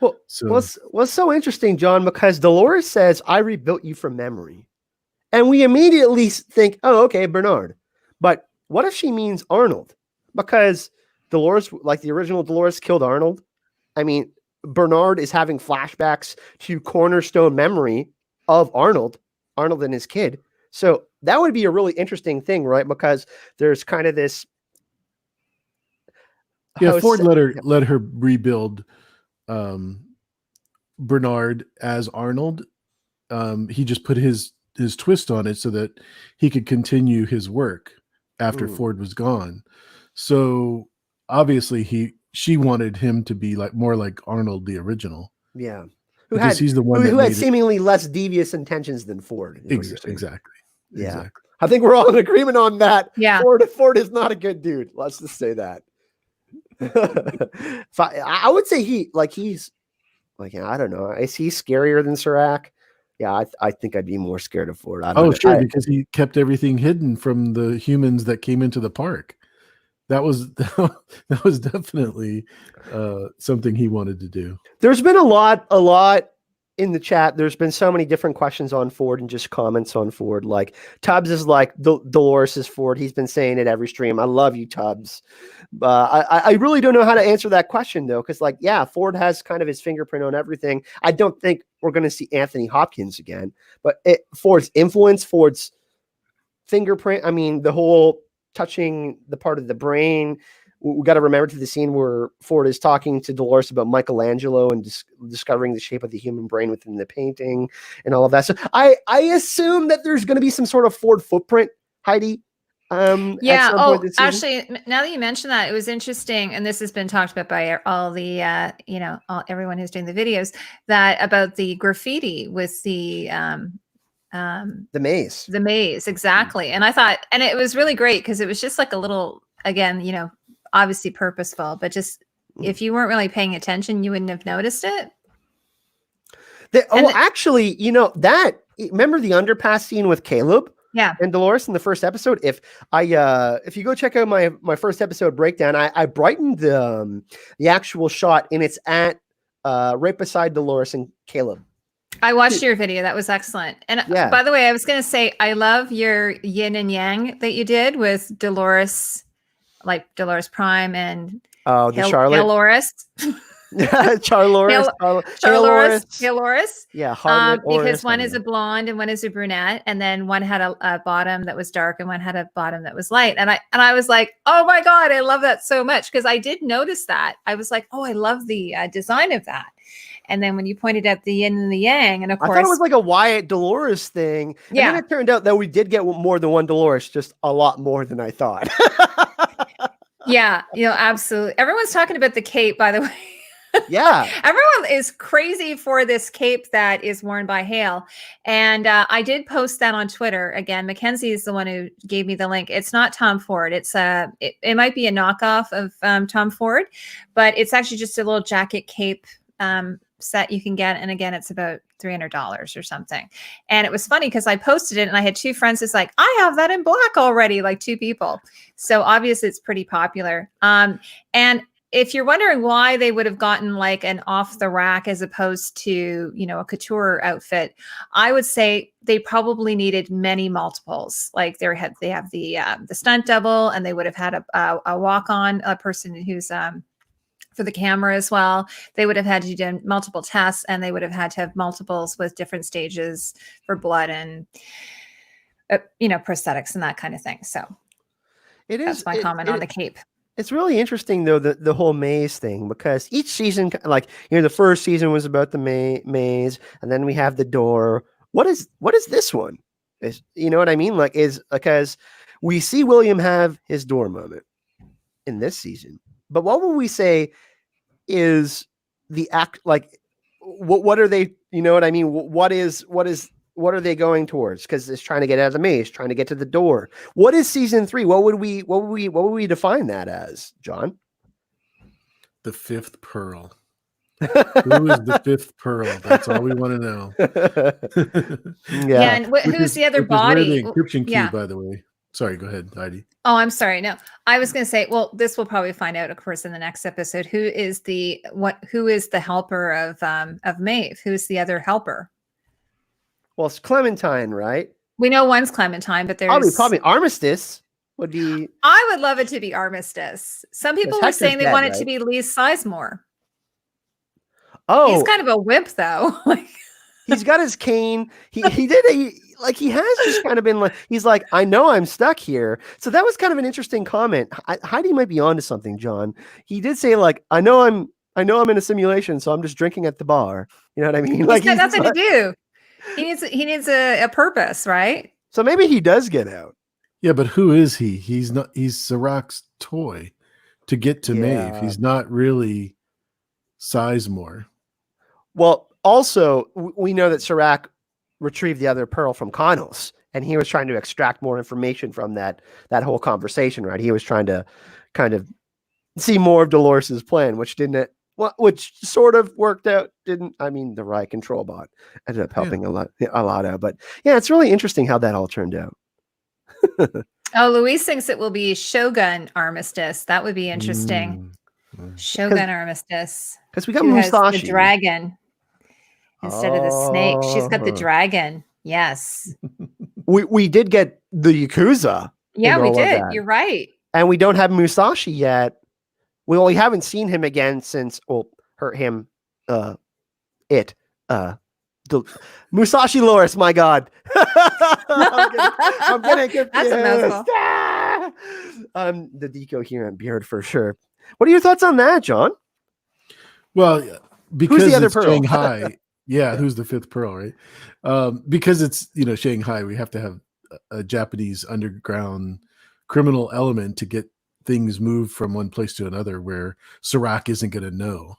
Well, what's so interesting, John, because Dolores says, "I rebuilt you from memory." And we immediately think, oh, okay, Bernard. But what if she means Arnold? Because Dolores, like the original Dolores, killed Arnold. I mean, Bernard is having flashbacks to cornerstone memory of Arnold and his kid. So that would be a really interesting thing, right? Because there's kind of this. Yeah, Ford let her rebuild Bernard as Arnold. He just put his twist on it so that he could continue his work after Ford was gone. So obviously she wanted him to be more like Arnold, the original. Yeah. He's the one who had seemingly less devious intentions than Ford. Exactly. Yeah. Exactly. I think we're all in agreement on that. Yeah. Ford is not a good dude. Let's just say that. I would say he's I don't know. Is he scarier than Serac? Yeah, I think I'd be more scared of Ford. Sure, because he kept everything hidden from the humans that came into the park. That was definitely something he wanted to do. There's been a lot in the chat. There's been so many different questions on Ford and just comments on Ford. Like Tubbs is like Dolores is Ford. He's been saying it every stream. I love you, Tubbs. I really don't know how to answer that question though, because Ford has kind of his fingerprint on everything. I don't think we're going to see Anthony Hopkins again, but Ford's influence, Ford's fingerprint. I mean, the whole touching the part of the brain. We got to remember to the scene where Ford is talking to Dolores about Michelangelo and discovering the shape of the human brain within the painting and all of that. So I assume that there's going to be some sort of Ford footprint, Heidi. Yeah. Oh, actually, now that you mention that, it was interesting, and this has been talked about by all the, everyone who's doing the videos, that about the graffiti with the maze. The maze, exactly. And I thought, and it was really great because it was just like a little, again, obviously purposeful, but just if you weren't really paying attention, you wouldn't have noticed it. Actually, remember the underpass scene with Caleb? Yeah. And Dolores in the first episode. If you go check out my first episode breakdown, I brightened the actual shot, and it's at right beside Dolores and Caleb. I watched your video. That was excellent. And by the way, I was going to say, I love your yin and yang that you did with Dolores, like Dolores Prime and Charlotte. Chalores. Chalores. Yeah. Because one is a blonde and one is a brunette, and then one had a bottom that was dark and one had a bottom that was light. And I was like, oh my God, I love that so much, because I did notice that. I was like, oh, I love the design of that. And then when you pointed out the yin and the yang, and of course, I thought it was like a Wyatt Dolores thing. And then it turned out that we did get more than one Dolores, just a lot more than I thought. Yeah, absolutely. Everyone's talking about the cape, by the way. Yeah. Everyone is crazy for this cape that is worn by Hale. And I did post that on Twitter. Again, Mackenzie is the one who gave me the link. It's not Tom Ford. It's it might be a knockoff of Tom Ford, but it's actually just a little jacket cape set you can get. And again, it's about $300 or something. And it was funny because I posted it and I had two friends who's like, I have that in black already, like two people. So obviously it's pretty popular. And if you're wondering why they would have gotten like an off the rack as opposed to, you know, a couture outfit, I would say they probably needed many multiples. Like they have the stunt double, and they would have had a walk on, a person who's for the camera as well. They would have had to do multiple tests, and they would have had to have multiples with different stages for blood and you know, prosthetics and that kind of thing. So that's my comment on the cape. It's really interesting though, the whole maze thing, because each season, like, you know, the first season was about the maze, and then we have the door. What is this one? You know what I mean? Like, is because we see William have his door moment in this season, but what would we say is the act? Like, what are they? You know what I mean? What are they going towards? Because it's trying to get out of the maze, trying to get to the door. What is season 3? What would we define that as, John? The fifth pearl. Who is the fifth pearl? That's all we want to know. Yeah, and who's the other body? The encryption key, by the way. Sorry, go ahead, Heidi. Oh, I'm sorry. No, I was going to say, well, this we'll probably find out, of course, in the next episode. Who is the helper of Maeve? Who's the other helper? Well, it's Clementine, right? We know one's Clementine, but there's probably Armistice would be. I would love it to be Armistice. Some people were saying they want it to be Lee Sizemore. Oh, he's kind of a wimp, though. He's got his cane. He has just kind of been like, he's like, I know I'm stuck here. So that was kind of an interesting comment. Heidi might be onto something, John. He did say, like, I know I'm in a simulation, so I'm just drinking at the bar. You know what I mean? He's got nothing to do. He needs a purpose, right? So maybe he does get out. Yeah, but who is he? He's Serac's toy to get to Maeve. He's not really Sizemore. Well, also, we know that Serac retrieved the other pearl from Connell's, and he was trying to extract more information from that whole conversation, right? He was trying to kind of see more of Dolores's plan, which sort of worked out. I mean, the Riot control bot ended up helping a lot out. But yeah, it's really interesting how that all turned out. Oh, Louise thinks it will be Shogun Armistice. That would be interesting. Shogun Armistice. Because we got Musashi. The dragon instead of the snake. She's got the dragon. Yes. We did get the Yakuza. Yeah, we did. You're right. And we don't have Musashi yet. We haven't seen him again since Musashi Loris, my God. I'm getting confused. That's a mouthful. The decoherent beard for sure. What are your thoughts on that, John? Well, because who's the other it's pearl? Shanghai. Yeah, who's the fifth pearl, right? Because it's, Shanghai, we have to have a Japanese underground criminal element to get things moved from one place to another where Serac isn't going to know.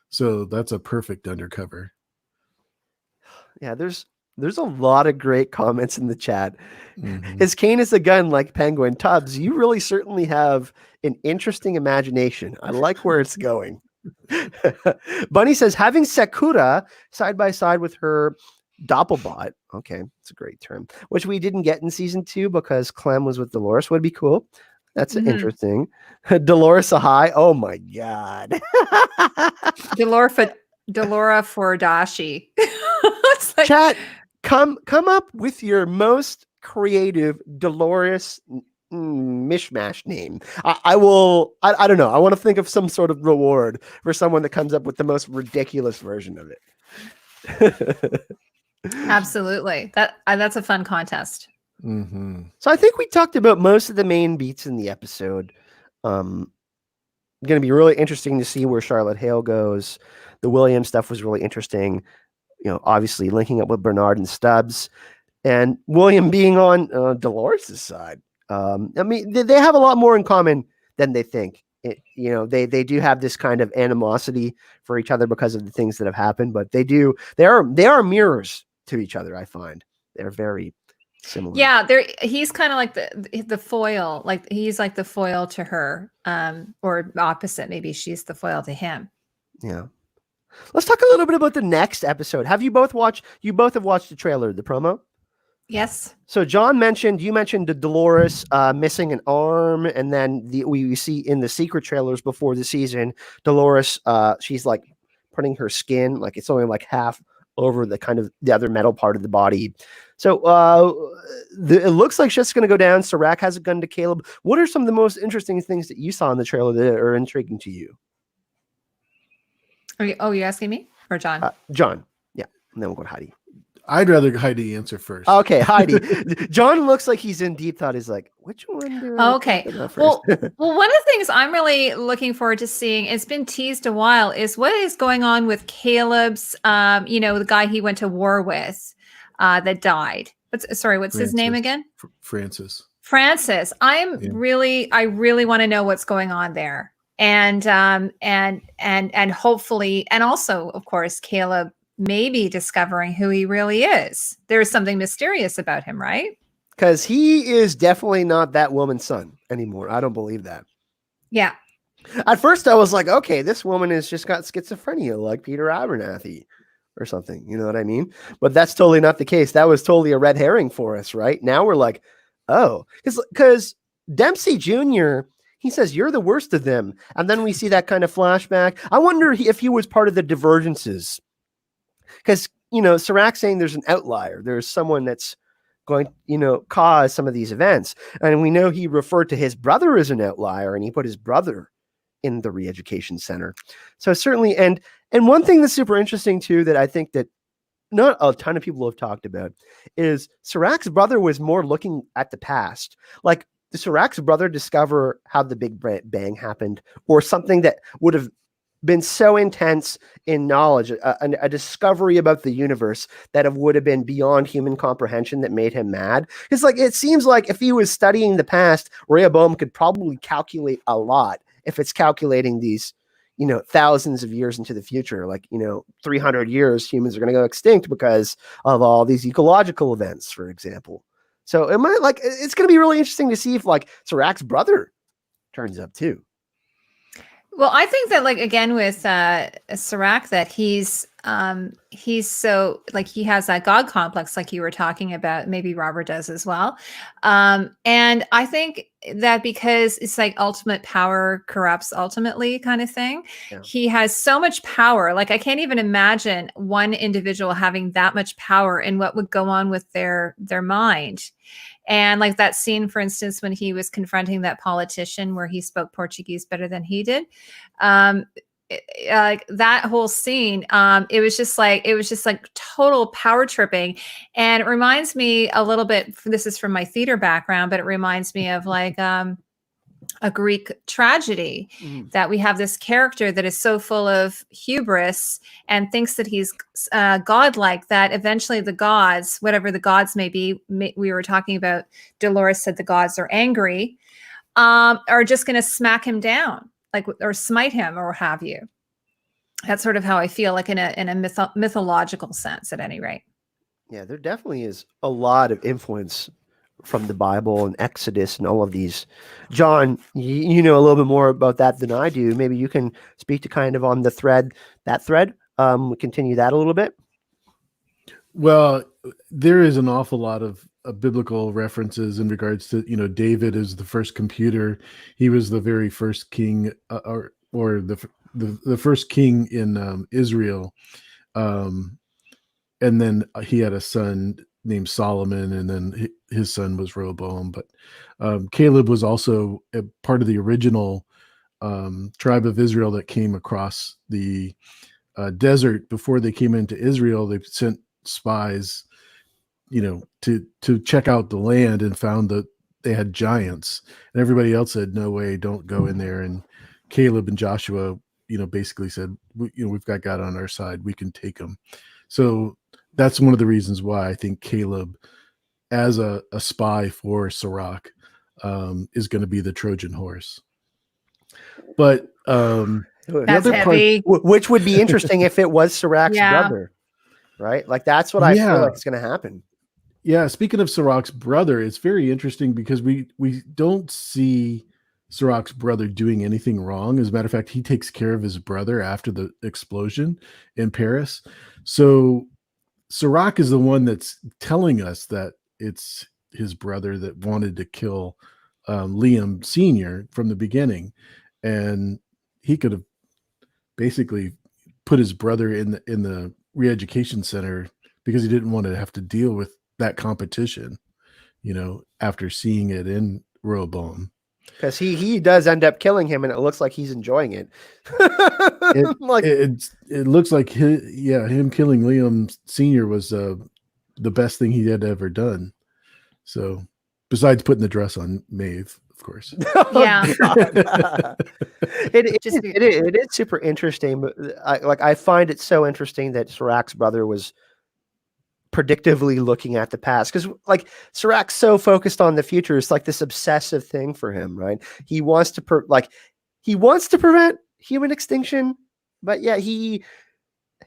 So that's a perfect undercover. Yeah, there's a lot of great comments in the chat. Mm-hmm. His cane is a gun like Penguin. Tubbs, you really certainly have an interesting imagination. I like where it's going. Bunny says, having Sakura side by side with her Doppelbot. Okay, it's a great term, which we didn't get in season 2 because Clem was with Dolores. Would be cool. That's interesting. Dolores Ahai. Oh my God. Delora for Dashi. Like, chat, come up with your most creative Dolores mishmash name. I don't know. I want to think of some sort of reward for someone that comes up with the most ridiculous version of it. Absolutely. That's a fun contest. Mm-hmm. So I think we talked about most of the main beats in the episode. Going to be really interesting to see where Charlotte Hale goes. The William stuff was really interesting. Obviously linking up with Bernard and Stubbs, and William being on Dolores' side. I mean, they have a lot more in common than they think. They do have this kind of animosity for each other because of the things that have happened, but they are mirrors to each other. I find they're very similar. Yeah, he's kind of like the foil, like he's like the foil to her, or opposite. Maybe she's the foil to him. Yeah. Let's talk a little bit about the next episode. You both have watched the trailer, the promo? Yes. So you mentioned the Dolores missing an arm, and then we see in the secret trailers before the season, Dolores, she's like putting her skin, like it's only like half over the kind of the other metal part of the body. So it looks like shit's going to go down. Serac has a gun to Caleb. What are some of the most interesting things that you saw in the trailer that are intriguing to you? You asking me or John? John. Yeah. And then we'll go to Heidi. I'd rather Heidi answer first. Okay, Heidi. John looks like he's in deep thought. He's like, which one do I Okay. talk about first? Well, one of the things I'm really looking forward to seeing, it's been teased a while, is what is going on with Caleb's, the guy he went to war with that died. What's his name again? Francis. I really want to know what's going on there. And hopefully, and also, of course, Caleb maybe discovering who he really is. There's something mysterious about him, right? Because he is definitely not that woman's son anymore. I don't believe that. Yeah. At first, I was like, okay, this woman has just got schizophrenia, like Peter Abernathy or something. You know what I mean? But that's totally not the case. That was totally a red herring for us, right? Now we're like, oh, because Dempsey Jr., he says, you're the worst of them. And then we see that kind of flashback. I wonder if he was part of the divergences. Because, Serac saying there's an outlier. There's someone that's going, cause some of these events. And we know he referred to his brother as an outlier, and he put his brother in the re-education center. So certainly, and one thing that's super interesting too, that I think that not a ton of people have talked about, is Serac's brother was more looking at the past. Like, did Serac's brother discover how the Big Bang happened, or something that would have been so intense in knowledge, a discovery about the universe that would have been beyond human comprehension that made him mad? It's like, it seems like if he was studying the past, Rehoboam could probably calculate a lot if it's calculating these, thousands of years into the future, like, 300 years, humans are going to go extinct because of all these ecological events, for example. So it's going to be really interesting to see if like Serac's brother turns up too. Well, I think that, like, again, with Serac, that he's so, like, he has that God complex, like you were talking about. Maybe Robert does as well. And I think that because it's like ultimate power corrupts ultimately kind of thing. Yeah. He has so much power. Like, I can't even imagine one individual having that much power and what would go on with their mind. And like that scene, for instance, when he was confronting that politician where he spoke Portuguese better than he did, like that whole scene, it was just like total power tripping. And it reminds me a little bit, this is from my theater background, but it reminds me of like a Greek tragedy, that we have this character that is so full of hubris and thinks that he's godlike, that eventually the gods, whatever the gods may be, we were talking about, Dolores said the gods are angry, are just going to smack him down, like, or smite him, or what have you. That's sort of how I feel, like in a mythological sense, at any rate. Yeah, there definitely is a lot of influence from the Bible and Exodus and all of these. John, you know a little bit more about that than I do. Maybe you can speak to kind of on that thread. Continue that a little bit. Well, there is an awful lot of biblical references in regards to, David is the first computer. He was the very first king, or the first king in Israel. And then he had a son named Solomon, and then his son was Rehoboam. But Caleb was also a part of the original tribe of Israel that came across the desert before they came into Israel. They sent spies, to check out the land, and found that they had giants, and everybody else said, no way, don't go in there. And Caleb and Joshua, basically said, we've got God on our side. We can take them. So that's one of the reasons why I think Caleb, as a spy for Serac, is going to be the Trojan horse. But that's heavy. Which would be interesting if it was Serac's brother, right? Like, that's what I feel like is going to happen. Yeah. Speaking of Serac's brother, it's very interesting because we don't see Serac's brother doing anything wrong. As a matter of fact, he takes care of his brother after the explosion in Paris. So Serac is the one that's telling us that it's his brother that wanted to kill Liam Sr. from the beginning, and he could have basically put his brother in the re-education center because he didn't want to have to deal with that competition, after seeing it in Rehoboam. Because he does end up killing him, and it looks like he's enjoying it. It looks like him killing Liam Sr. was the best thing he had ever done. So, besides putting the dress on Maeve, of course. Yeah. It is super interesting, but I find it so interesting that Serac's brother was predictively looking at the past, because Serac's so focused on the future. It's like this obsessive thing for him, right? He wants to prevent human extinction, but yeah,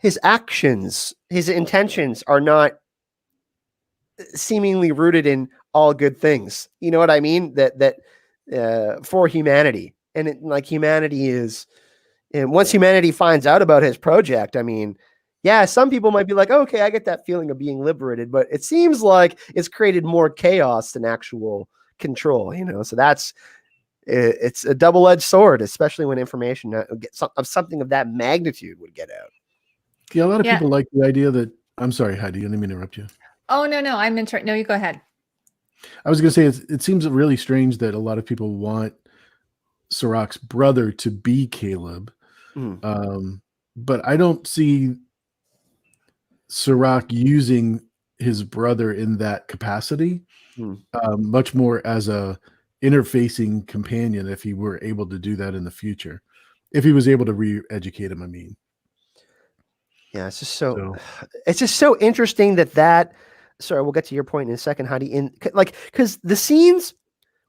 his actions, his intentions are not seemingly rooted in all good things. You know what I mean? That for humanity, and humanity is, and once humanity finds out about his project, I mean, yeah, some people might be like, oh, okay, I get that feeling of being liberated, but it seems like it's created more chaos than actual control, So it's a double-edged sword, especially when information of something of that magnitude would get out. Yeah, a lot of people like the idea that. I'm sorry, Heidi, I didn't mean to interrupt you. Oh, no, I'm interested. No, you go ahead. I was going to say it seems really strange that a lot of people want Serac's brother to be Caleb, but I don't see Serac using his brother in that capacity, much more as a interfacing companion, if he were able to do that in the future, if he was able to re-educate him. I mean, yeah, it's just so interesting that. Sorry, we'll get to your point in a second, Heidi. Because the scenes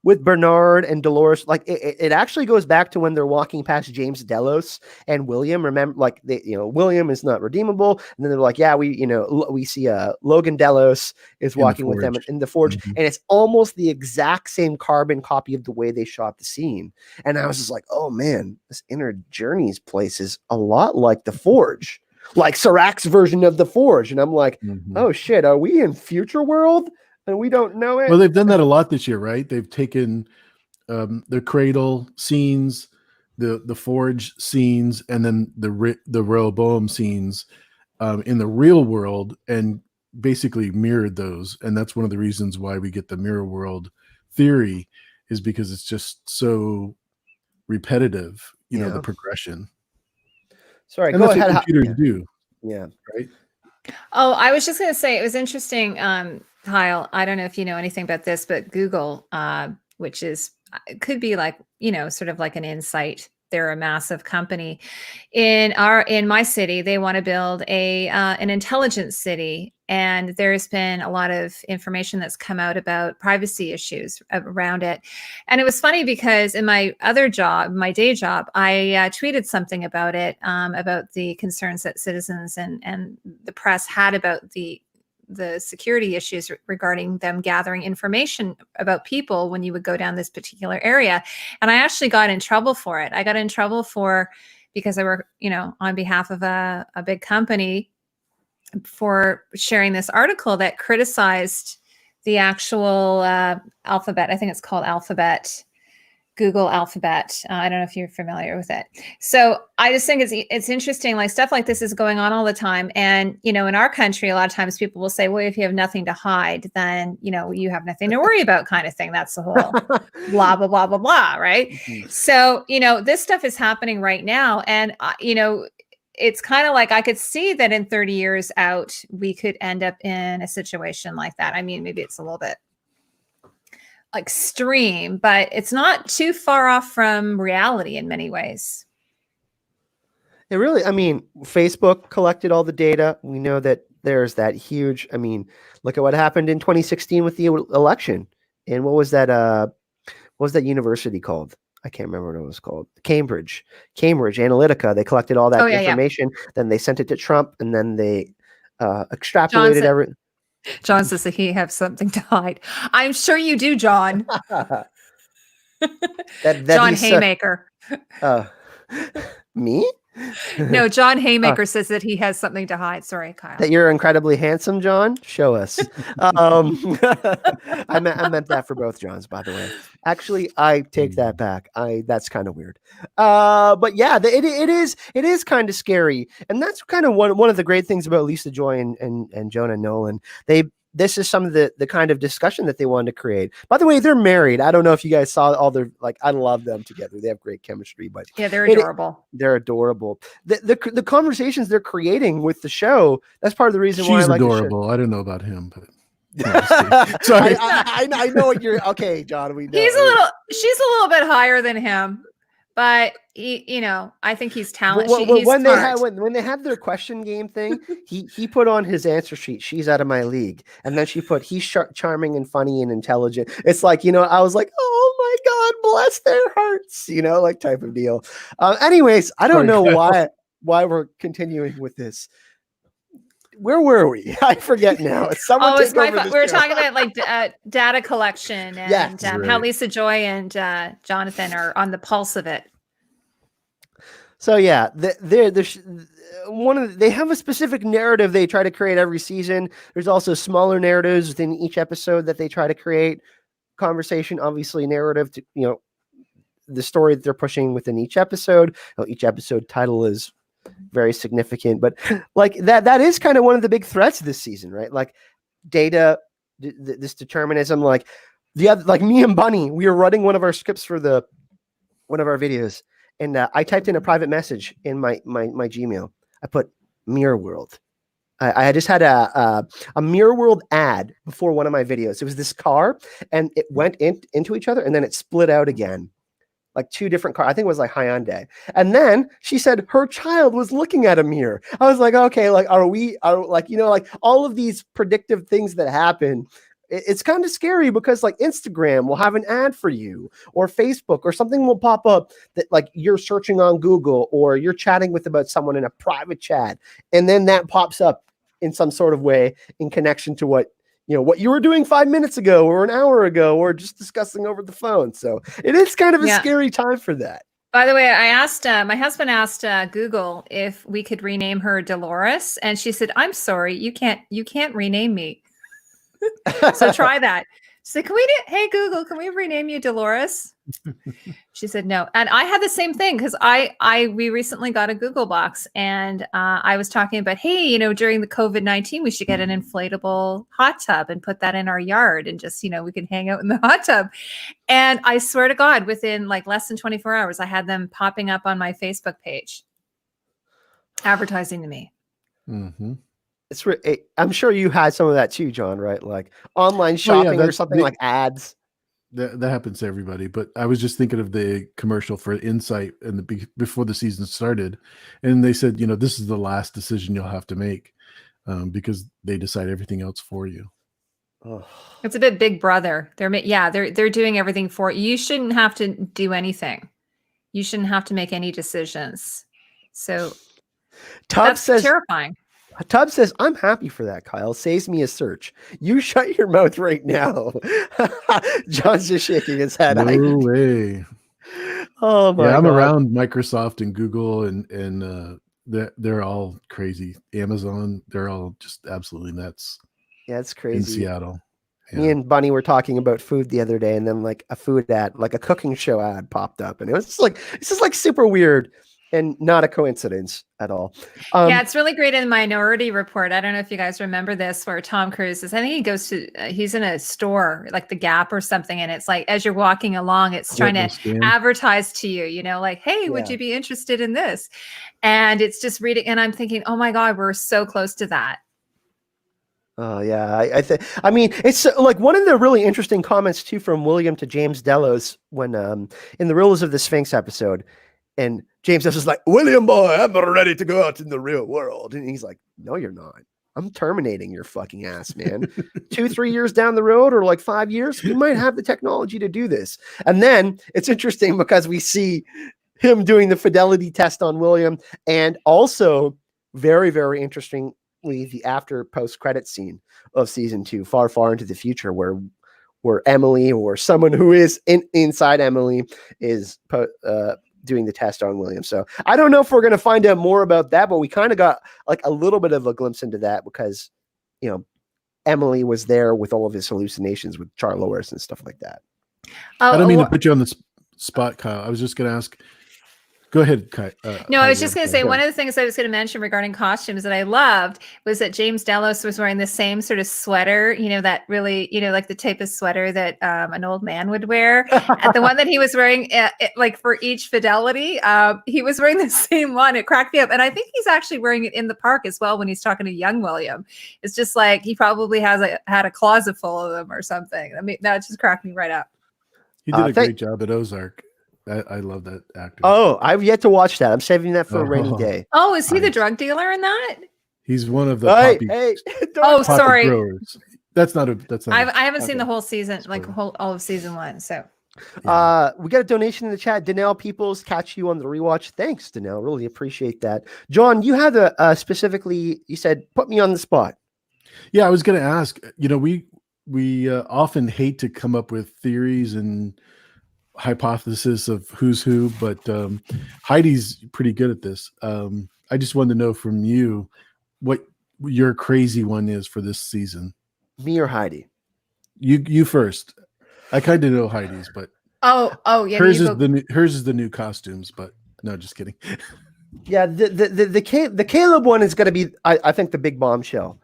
with Bernard and Dolores, it actually goes back to when they're walking past James Delos and William. Remember, William is not redeemable, and then they're like, yeah, we see Logan Delos is walking with them in the forge, and it's almost the exact same carbon copy of the way they shot the scene. And I was just like, oh man, this Inner Journeys place is a lot like the forge. Like Serac's version of the forge. And I'm like, oh shit, are we in Future World and we don't know it? Well, they've done that a lot this year, right? They've taken the cradle scenes, the forge scenes, and then the Rehoboam scenes in the real world, and basically mirrored those. And that's one of the reasons why we get the mirror world theory, is because it's just so repetitive, the progression. Sorry, and go that's ahead. What computers do. Yeah. Right. Oh, I was just going to say, it was interesting, Kyle. I don't know if you know anything about this, but Google, which could be sort of like an Insight. They're a massive company. In my city, they want to build an intelligence city, and there's been a lot of information that's come out about privacy issues around it. And it was funny because in my other job, my day job, I tweeted something about it, about the concerns that citizens and the press had about the security issues regarding them gathering information about people when you would go down this particular area. And I actually got in trouble for it. I got in trouble because I work, on behalf of a big company, for sharing this article that criticized the actual Alphabet. I think it's called Alphabet, Google Alphabet. I don't know if you're familiar with it. So I just think it's interesting, like stuff like this is going on all the time. And, in our country, a lot of times people will say, well, if you have nothing to hide, then, you have nothing to worry about, kind of thing. That's the whole blah, blah, blah, blah, blah. Right. So, this stuff is happening right now. And, it's kind of like I could see that in 30 years out, we could end up in a situation like that. I mean, maybe it's a little bit extreme, but it's not too far off from reality in many ways. Facebook collected all the data. We know that there's that huge, look at what happened in 2016 with the election. And what was that university called? I can't remember what it was called. Cambridge Analytica. They collected all that information. Yeah. Then they sent it to Trump, and then they extrapolated everything. John says that he has something to hide. I'm sure you do, John. that John Haymaker. Me? No, John Haymaker says that he has something to hide. Sorry, Kyle. That you're incredibly handsome, John. Show us. I meant that for both Johns, by the way. Actually, I take that back. That's kind of weird. But yeah, it is kind of scary, and that's kind of one of the great things about Lisa Joy and Jonah Nolan. This is some of the kind of discussion that they wanted to create. By the way, they're married. I don't know if you guys saw all their, like, I love them together. They have great chemistry, but yeah, they're adorable. They're adorable. The conversations they're creating with the show, that's part of the reason why I like adorable. The show. I don't know about him, but sorry. I know what you're okay, John. We know. She's a little bit higher than him, but I think he's talented. When they had their question game thing, he put on his answer sheet, "She's out of my league," and then she put, "He's charming and funny and intelligent." It's like, I was like, oh my God, bless their hearts, like type of deal. Anyways, I don't know why we're continuing with this. Where were we? I forget now. It's my fault. We were talking about like data collection and how Lisa Joy and Jonathan are on the pulse of it. So yeah, they have a specific narrative they try to create every season. There's also smaller narratives within each episode that they try to create. Conversation, obviously, narrative to the story that they're pushing within each episode. Each episode title is very significant, but like that is kind of one of the big threats this season, right? Like data, this determinism. Like me and Bunny, we were running one of our scripts for one of our videos, and I typed in a private message in my Gmail. I put Mirror World. I just had a Mirror World ad before one of my videos. It was this car, and it went into each other, and then it split out again. Like two different cars. I think it was like Hyundai. And then she said her child was looking at a mirror. I was like, okay, like, are like all of these predictive things that happen. It's kind of scary because like Instagram will have an ad for you, or Facebook, or something will pop up that like you're searching on Google, or you're chatting about someone in a private chat. And then that pops up in some sort of way in connection to what you were doing 5 minutes ago, or an hour ago, or just discussing over the phone. So it is kind of a scary time for that. By the way, I asked, my husband asked Google if we could rename her Dolores. And she said, "I'm sorry, you can't rename me." So try that. She said, "Hey Google, can we rename you Dolores?" She said no. And I had the same thing because we recently got a Google box, and I was talking about, hey, during the COVID-19, we should get an inflatable hot tub and put that in our yard, and just, we can hang out in the hot tub. And I swear to God, within like less than 24 hours, I had them popping up on my Facebook page, advertising to me. Mm-hmm. I'm sure you had some of that too, John, right? Like online shopping or something like ads. That happens to everybody. But I was just thinking of the commercial for Insight before the season started. And they said, this is the last decision you'll have to make because they decide everything else for you. Oh. It's a bit Big Brother. They're doing everything for you. You shouldn't have to do anything. You shouldn't have to make any decisions. So that's terrifying. Tubbs says, "I'm happy for that, Kyle. Saves me a search. You shut your mouth right now." John's just shaking his head. No way. Oh my God. I'm around Microsoft and Google and they're all crazy. Amazon, they're all just absolutely nuts. Yeah, it's crazy. In Seattle. Yeah. Me and Bunny were talking about food the other day, and then like a food ad, like a cooking show ad popped up, and it was just like, this is like super weird. And not a coincidence at all. Yeah, it's really great in Minority Report. I don't know if you guys remember this, where Tom Cruise is, I think he's in a store like the Gap or something. And it's like, as you're walking along, it's trying to advertise to you, like, hey, would you be interested in this? And it's just reading. And I'm thinking, oh my God, we're so close to that. Oh yeah. I mean, it's like one of the really interesting comments too, from William to James Delos when, in the Rulers of the Sphinx episode. And James is like, "William boy, I'm ready to go out in the real world." And he's like, "No, you're not. I'm terminating your fucking ass, man. 2-3 years down the road, or like 5 years, we might have the technology to do this." And then it's interesting because we see him doing the fidelity test on William, and also very, very interestingly, the after post-credit scene of season 2, far, far into the future, where Emily, or someone who is inside Emily, is doing the test on William. So I don't know if we're going to find out more about that, but we kind of got like a little bit of a glimpse into that because, you know, Emily was there with all of his hallucinations with Chalores and stuff like that. I don't mean to put you on the spot, Kyle. I was just going to ask. Go ahead, Kai. No, I was just going to say one of the things I was going to mention regarding costumes that I loved was that James Delos was wearing the same sort of sweater, you know, that really, you know, like the type of sweater that an old man would wear. And the one that he was wearing, like for each fidelity, he was wearing the same one. It cracked me up. And I think he's actually wearing it in the park as well when he's talking to young William. It's just like he probably had a closet full of them or something. I mean, that just cracked me right up. He did a great job at Ozark. I love that actor. Oh, I've yet to watch that. I'm saving that for a rainy day. Oh, is he the drug dealer in that? He's one of the poppy. Oh, sorry. Growers. That's not. I haven't seen the whole season, like all of season 1. So, we got a donation in the chat. Danelle Peoples, catch you on the rewatch. Thanks, Danelle. Really appreciate that. John, you had a specifically. You said put me on the spot. Yeah, I was going to ask. You know, we often hate to come up with theories and hypothesis of who's who, but Heidi's pretty good at this. I just wanted to know from you what your crazy one is for this season. Me or Heidi? You first. I kind of know Heidi's, but yeah, hers is the new costumes. But no, just kidding. Yeah, the Caleb one is going to be, I think, the big bombshell.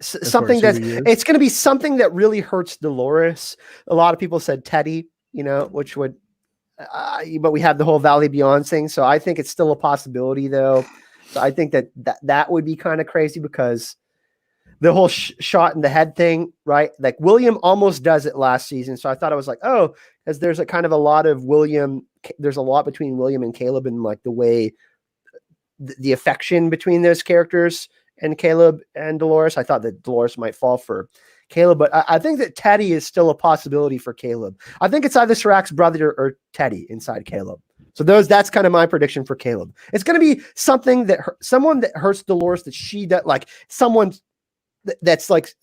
Something it's going to be something that really hurts Dolores. A lot of people said Teddy, you know, which would, but we have the whole Valley Beyond thing. So I think it's still a possibility though. So I think that would be kind of crazy because the whole shot in the head thing, right? Like William almost does it last season. So I thought I was like, oh, because there's a kind of a lot of there's a lot between William and Caleb and like the way the affection between those characters and Caleb and Dolores. I thought that Dolores might fall for Caleb, but I think that Teddy is still a possibility for Caleb. I think it's either Serac's brother or Teddy inside Caleb. So that's kind of my prediction for Caleb. It's going to be something someone that hurts Dolores that she does, like someone that's like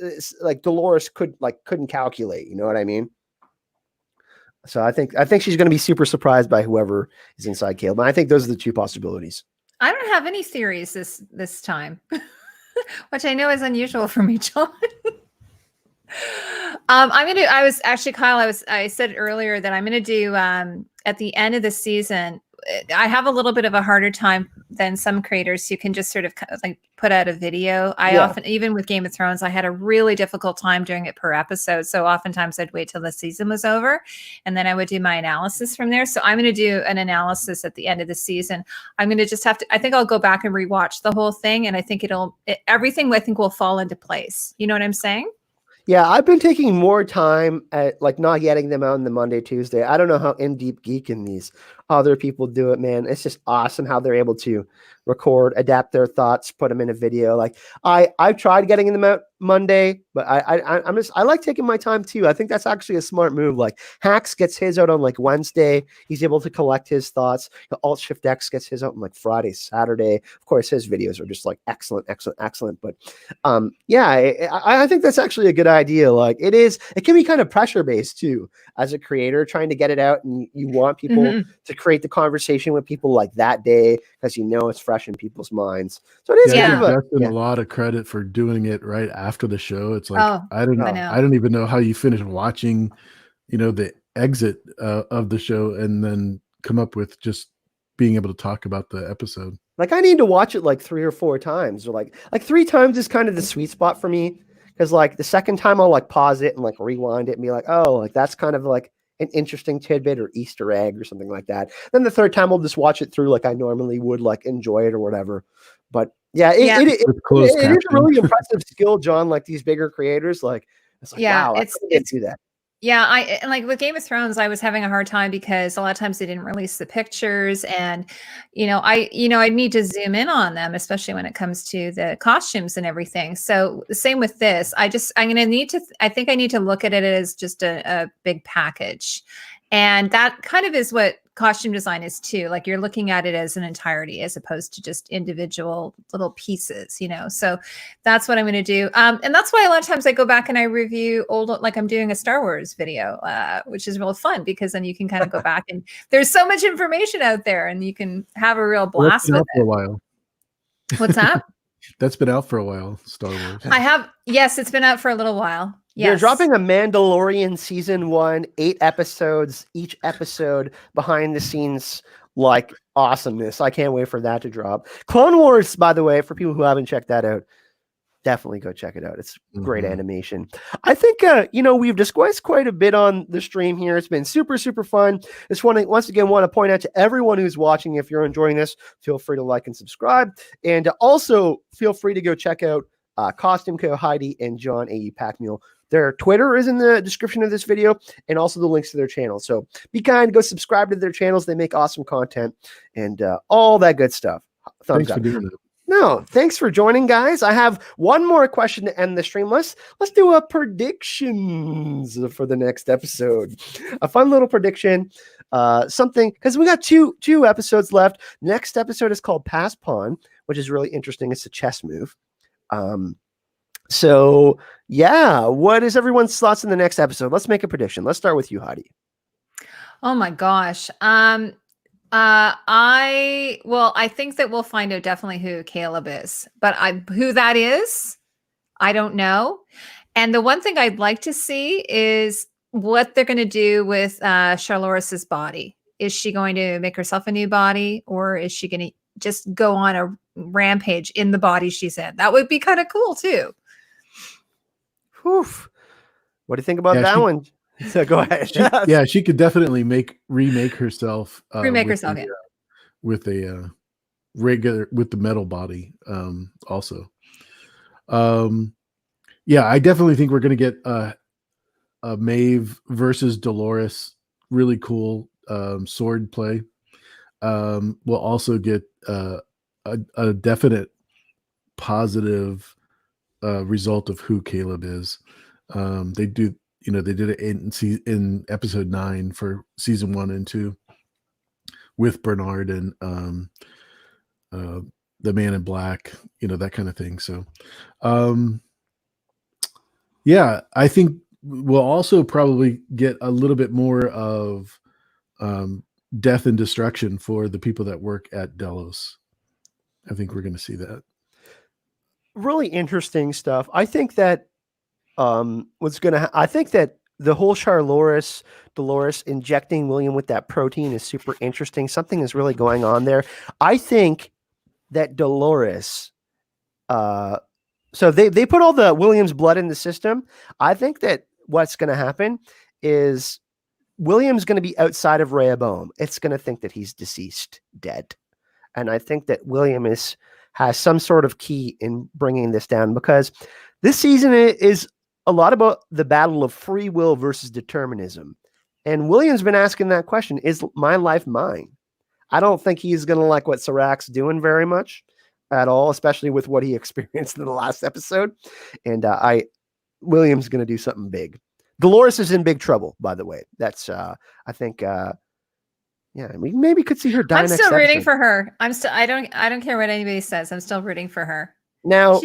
Dolores couldn't calculate. You know what I mean? So I think she's going to be super surprised by whoever is inside Caleb. And I think those are the two possibilities. I don't have any theories this time. Which I know is unusual for me, John. Kyle, I said earlier that I'm going to do at the end of the season. I have a little bit of a harder time than some creators who can just sort of like put out a video. Often, even with Game of Thrones, I had a really difficult time doing it per episode. So oftentimes I'd wait till the season was over and then I would do my analysis from there. So I'm going to do an analysis at the end of the season. I'm going to just I think I'll go back and rewatch the whole thing. And I think everything I think will fall into place. You know what I'm saying? Yeah, I've been taking more time at like not getting them out on the Monday, Tuesday. I don't know how in deep geeking these other people do it, man. It's just awesome how they're able to record, adapt their thoughts, put them in a video. Like I've tried getting them out Monday, but I like taking my time too. I think that's actually a smart move. Like Hacks gets his out on like Wednesday. He's able to collect his thoughts. Alt Shift X gets his out on like Friday, Saturday. Of course, his videos are just like excellent. But I think that's actually a good idea. Like it can be kind of pressure based too as a creator trying to get it out, and you want people to create the conversation with people like that day because you know it's fresh in people's minds. So it is a lot of credit for doing it right after the show. It's like I don't even know how you finish watching, you know, the exit of the show and then come up with just being able to talk about the episode. Like I need to watch it like 3 or 4 times, or like 3 times is kind of the sweet spot for me. Because like the second time I'll like pause it and like rewind it and be like, oh, like that's kind of like an interesting tidbit or Easter egg or something like that. Then the third time I'll just watch it through like I normally would, like enjoy it or whatever. But it is a really impressive skill, John. Like these bigger creators, like it's like wow, I can't do that. Yeah, and like with Game of Thrones, I was having a hard time because a lot of times they didn't release the pictures, and I need to zoom in on them, especially when it comes to the costumes and everything. So the same with this. I think I need to look at it as just a big package. And that kind of is what costume design is too. Like you're looking at it as an entirety as opposed to just individual little pieces, So that's what I'm going to do. And that's why a lot of times I go back and I review old, like I'm doing a Star Wars video, which is real fun because then you can kind of go back and there's so much information out there and you can have a real blast with for a it. while. What's that? That's been out for a while, Star Wars. Yes, it's been out for a little while. Yes. They're dropping a Mandalorian season 1, 8 episodes, each episode behind the scenes, like awesomeness. I can't wait for that to drop. Clone Wars, by the way, for people who haven't checked that out, definitely go check it out. It's great animation. I think, we've discussed quite a bit on the stream here. It's been super, super fun. Just once again, want to point out to everyone who's watching, if you're enjoying this, feel free to like and subscribe. And also feel free to go check out Costume Co, Heidi, and John A.E. Packmule. Their Twitter is in the description of this video and also the links to their channel. So be kind, go subscribe to their channels. They make awesome content and all that good stuff. Thumbs Thanks up. for doing that. No, thanks for joining, guys. I have one more question to end the stream. Let's do a predictions for the next episode. A fun little prediction. Something, because we got two episodes left. Next episode is called Pass Pawn, which is really interesting. It's a chess move. So yeah, what is everyone's thoughts in the next episode? Let's make a prediction. Let's start with you, Heidi. Oh my gosh. I think that we'll find out definitely who Caleb is, but who that is, I don't know. And the one thing I'd like to see is what they're going to do with Chalores' body. Is she going to make herself a new body, or is she going to just go on a rampage in the body she's in? That would be kind of cool too. Whew. What do you think about that one? So go ahead. She could definitely remake herself. With the metal body. Also, I definitely think we're going to get a Maeve versus Dolores. Really cool sword play. We'll also get a definite positive result of who Caleb is. They did it in episode 9 for season 1 and 2 with Bernard and the Man in Black, that kind of thing. So, I think we'll also probably get a little bit more of death and destruction for the people that work at Delos. I think we're going to see that. Really interesting stuff. I think that I think that the whole Dolores injecting William with that protein is super interesting. Something is really going on there. I think that Dolores, so they put all the William's blood in the system. I think that what's going to happen is William's going to be outside of Rehoboam. It's going to think that he's deceased, dead. And I think that William has some sort of key in bringing this down, because this season is a lot about the battle of free will versus determinism. And William's been asking that question, is my life mine? I don't think he's going to like what Serac's doing very much at all, especially with what he experienced in the last episode. And William's going to do something big. Dolores is in big trouble, by the way. That's, I think, we maybe could see her die. I'm still rooting for her. I don't care what anybody says. I'm still rooting for her. Now,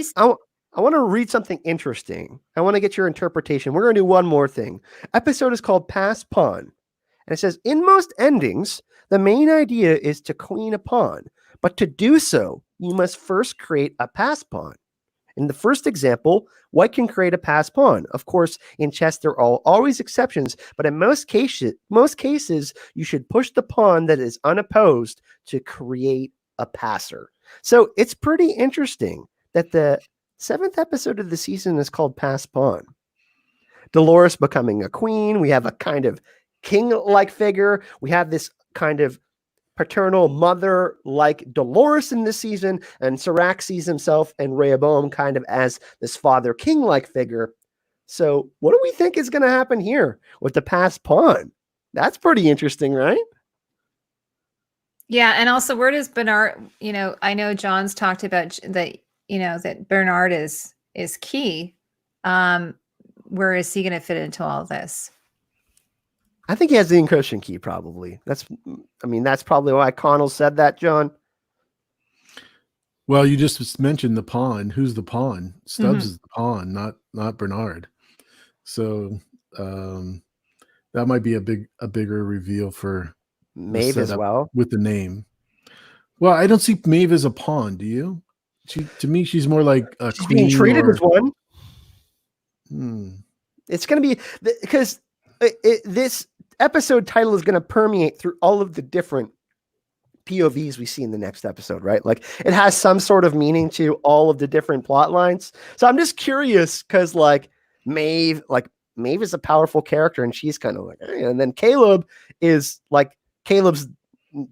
I want to read something interesting. I want to get your interpretation. We're going to do one more thing. Episode is called Pass Pawn. And it says, in most endings, the main idea is to queen a pawn. But to do so, you must first create a pass pawn. In the first example, white can create a pass pawn. Of course, in chess, there are always exceptions. But in most cases, you should push the pawn that is unopposed to create a passer. So it's pretty interesting that the 7th episode of the season is called Pass Pawn. Dolores becoming a queen. We have a kind of king-like figure. We have this kind of paternal mother like Dolores in this season, and Serac sees himself and Rehoboam kind of as this father king-like figure. So what do we think is going to happen here with the Pass Pawn? That's pretty interesting, right? Yeah, and also where does Bernard, I know John's talked about that, that Bernard is key. Where is he going to fit into all of this? I think he has the encryption key, probably. That's probably why Connell said that, John. Well, you just mentioned the pawn. Who's the pawn? Stubbs Mhm. is the pawn, not Bernard. So that might be a bigger reveal for the Maeve as setup well. with the name. Well, I don't see Maeve as a pawn. Do you? To me, she's more like a She's being queen treated or. as one. Hmm. It's going to be because this episode title is going to permeate through all of the different POVs we see in the next episode, right? Like it has some sort of meaning to all of the different plot lines. So I'm just curious because Maeve is a powerful character and she's kind of like, eh. And then Caleb is like, Caleb's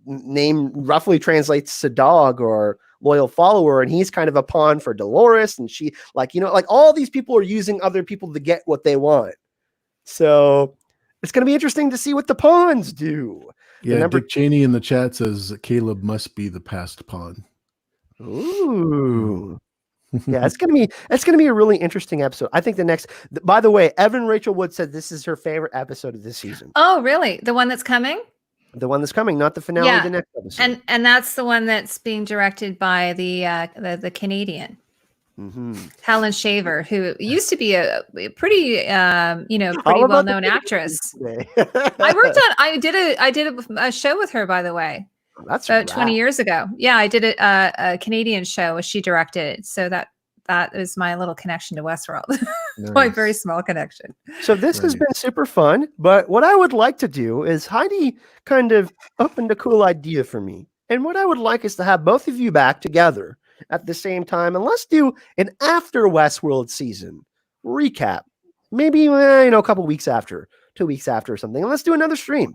name roughly translates to dog or loyal follower, and he's kind of a pawn for Dolores, and she like all these people are using other people to get what they want. So it's going to be interesting to see what the pawns do. Yeah, Dick Cheney in the chat says Caleb must be the past pawn. Ooh. Yeah, it's gonna be a really interesting episode. I think by the way, Evan Rachel Wood said this is her favorite episode of this season. Oh, really? The one that's coming? The one that's coming, not the finale. Yeah. The next episode, and that's the one that's being directed by the Canadian. Mm-hmm. Helen Shaver, who used to be a pretty pretty well-known actress. I did a show with her, by the way. That's about 20 years ago. Yeah, I did a Canadian show. She directed it, so that is my little connection to Westworld. Nice. My very small connection. So this has been super fun, but what I would like to do is Heidi kind of opened a cool idea for me, and what I would like is to have both of you back together at the same time, and let's do an after Westworld season recap. Maybe a couple weeks after, 2 weeks after or something, and let's do another stream.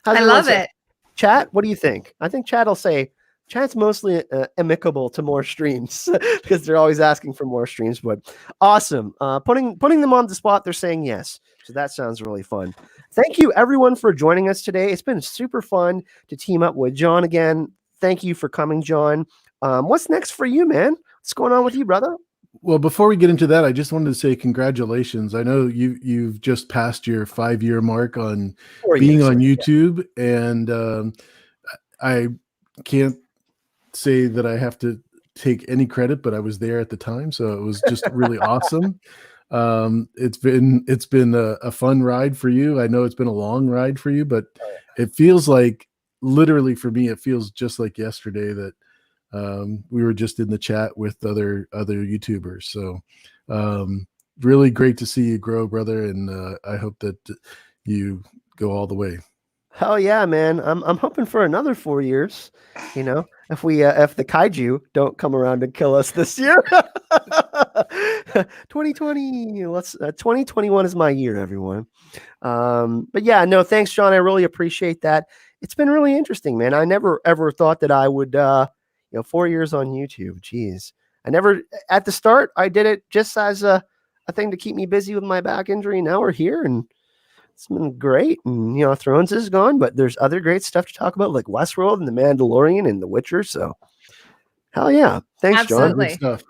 I love it. Chat, what do you think? I think Chat will say Chat's mostly amicable to more streams because they're always asking for more streams. But awesome, putting them on the spot, they're saying yes. So that sounds really fun. Thank you everyone for joining us today. It's been super fun to team up with John again. Thank you for coming, John. What's next for you, man? What's going on with you, brother? Well, before we get into that, I just wanted to say congratulations. I know you've just passed your 5-year mark on being on YouTube, and I can't say that I have to take any credit, but I was there at the time, so it was just really awesome. It's been a fun ride for you. I know it's been a long ride for you, but it feels like, literally for me, it feels just like yesterday that we were just in the chat with other YouTubers. So really great to see you grow, brother, and I hope that you go all the way. Hell yeah, man. I'm hoping for another 4 years. If the kaiju don't come around and kill us this year. 2020, 2021 is my year, everyone. But yeah, no, thanks, John. I really appreciate that. It's been really interesting, man. I never ever thought that I would 4 years on YouTube. Jeez. At the start, I did it just as a thing to keep me busy with my back injury. Now we're here and it's been great. And, Thrones is gone, but there's other great stuff to talk about, like Westworld and The Mandalorian and The Witcher. So hell yeah. Thanks, Absolutely. John.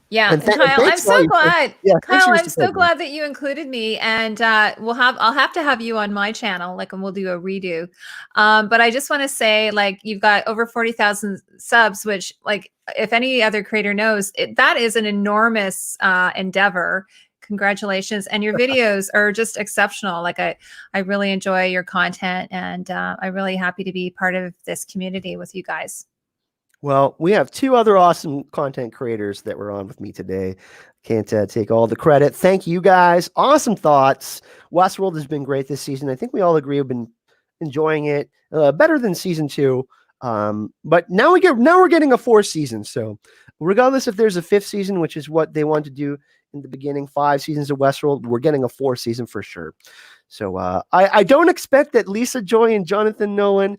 Yeah, and Kyle, I'm so glad. Kyle, I'm so glad that you included me, and I'll have to have you on my channel, and we'll do a redo. But I just want to say, you've got over 40,000 subs, which, if any other creator knows, that is an enormous endeavor. Congratulations, and your videos are just exceptional. I really enjoy your content, and I'm really happy to be part of this community with you guys. Well, we have 2 other awesome content creators that were on with me today. Can't take all the credit. Thank you guys. Awesome thoughts. Westworld has been great this season. I think we all agree we've been enjoying it better than season 2. But now we're getting a 4th season. So regardless if there's a 5th season, which is what they want to do in the beginning, 5 seasons of Westworld, we're getting a 4th season for sure. So I don't expect that Lisa Joy and Jonathan Nolan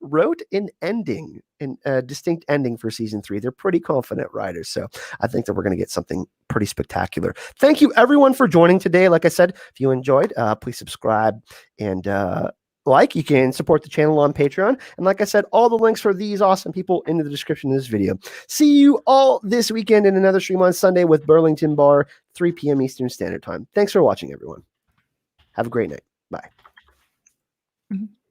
wrote a distinct ending for season 3. They're pretty confident writers, so I think that we're going to get something pretty spectacular. Thank you everyone for joining today. Like I said, if you enjoyed, please subscribe and you can support the channel on Patreon. And like I said, all the links for these awesome people in the description of this video. See you all this weekend in another stream on Sunday with Burlington Bar, 3 p.m. Eastern Standard Time. Thanks for watching, everyone. Have a great night. Bye. Mhm.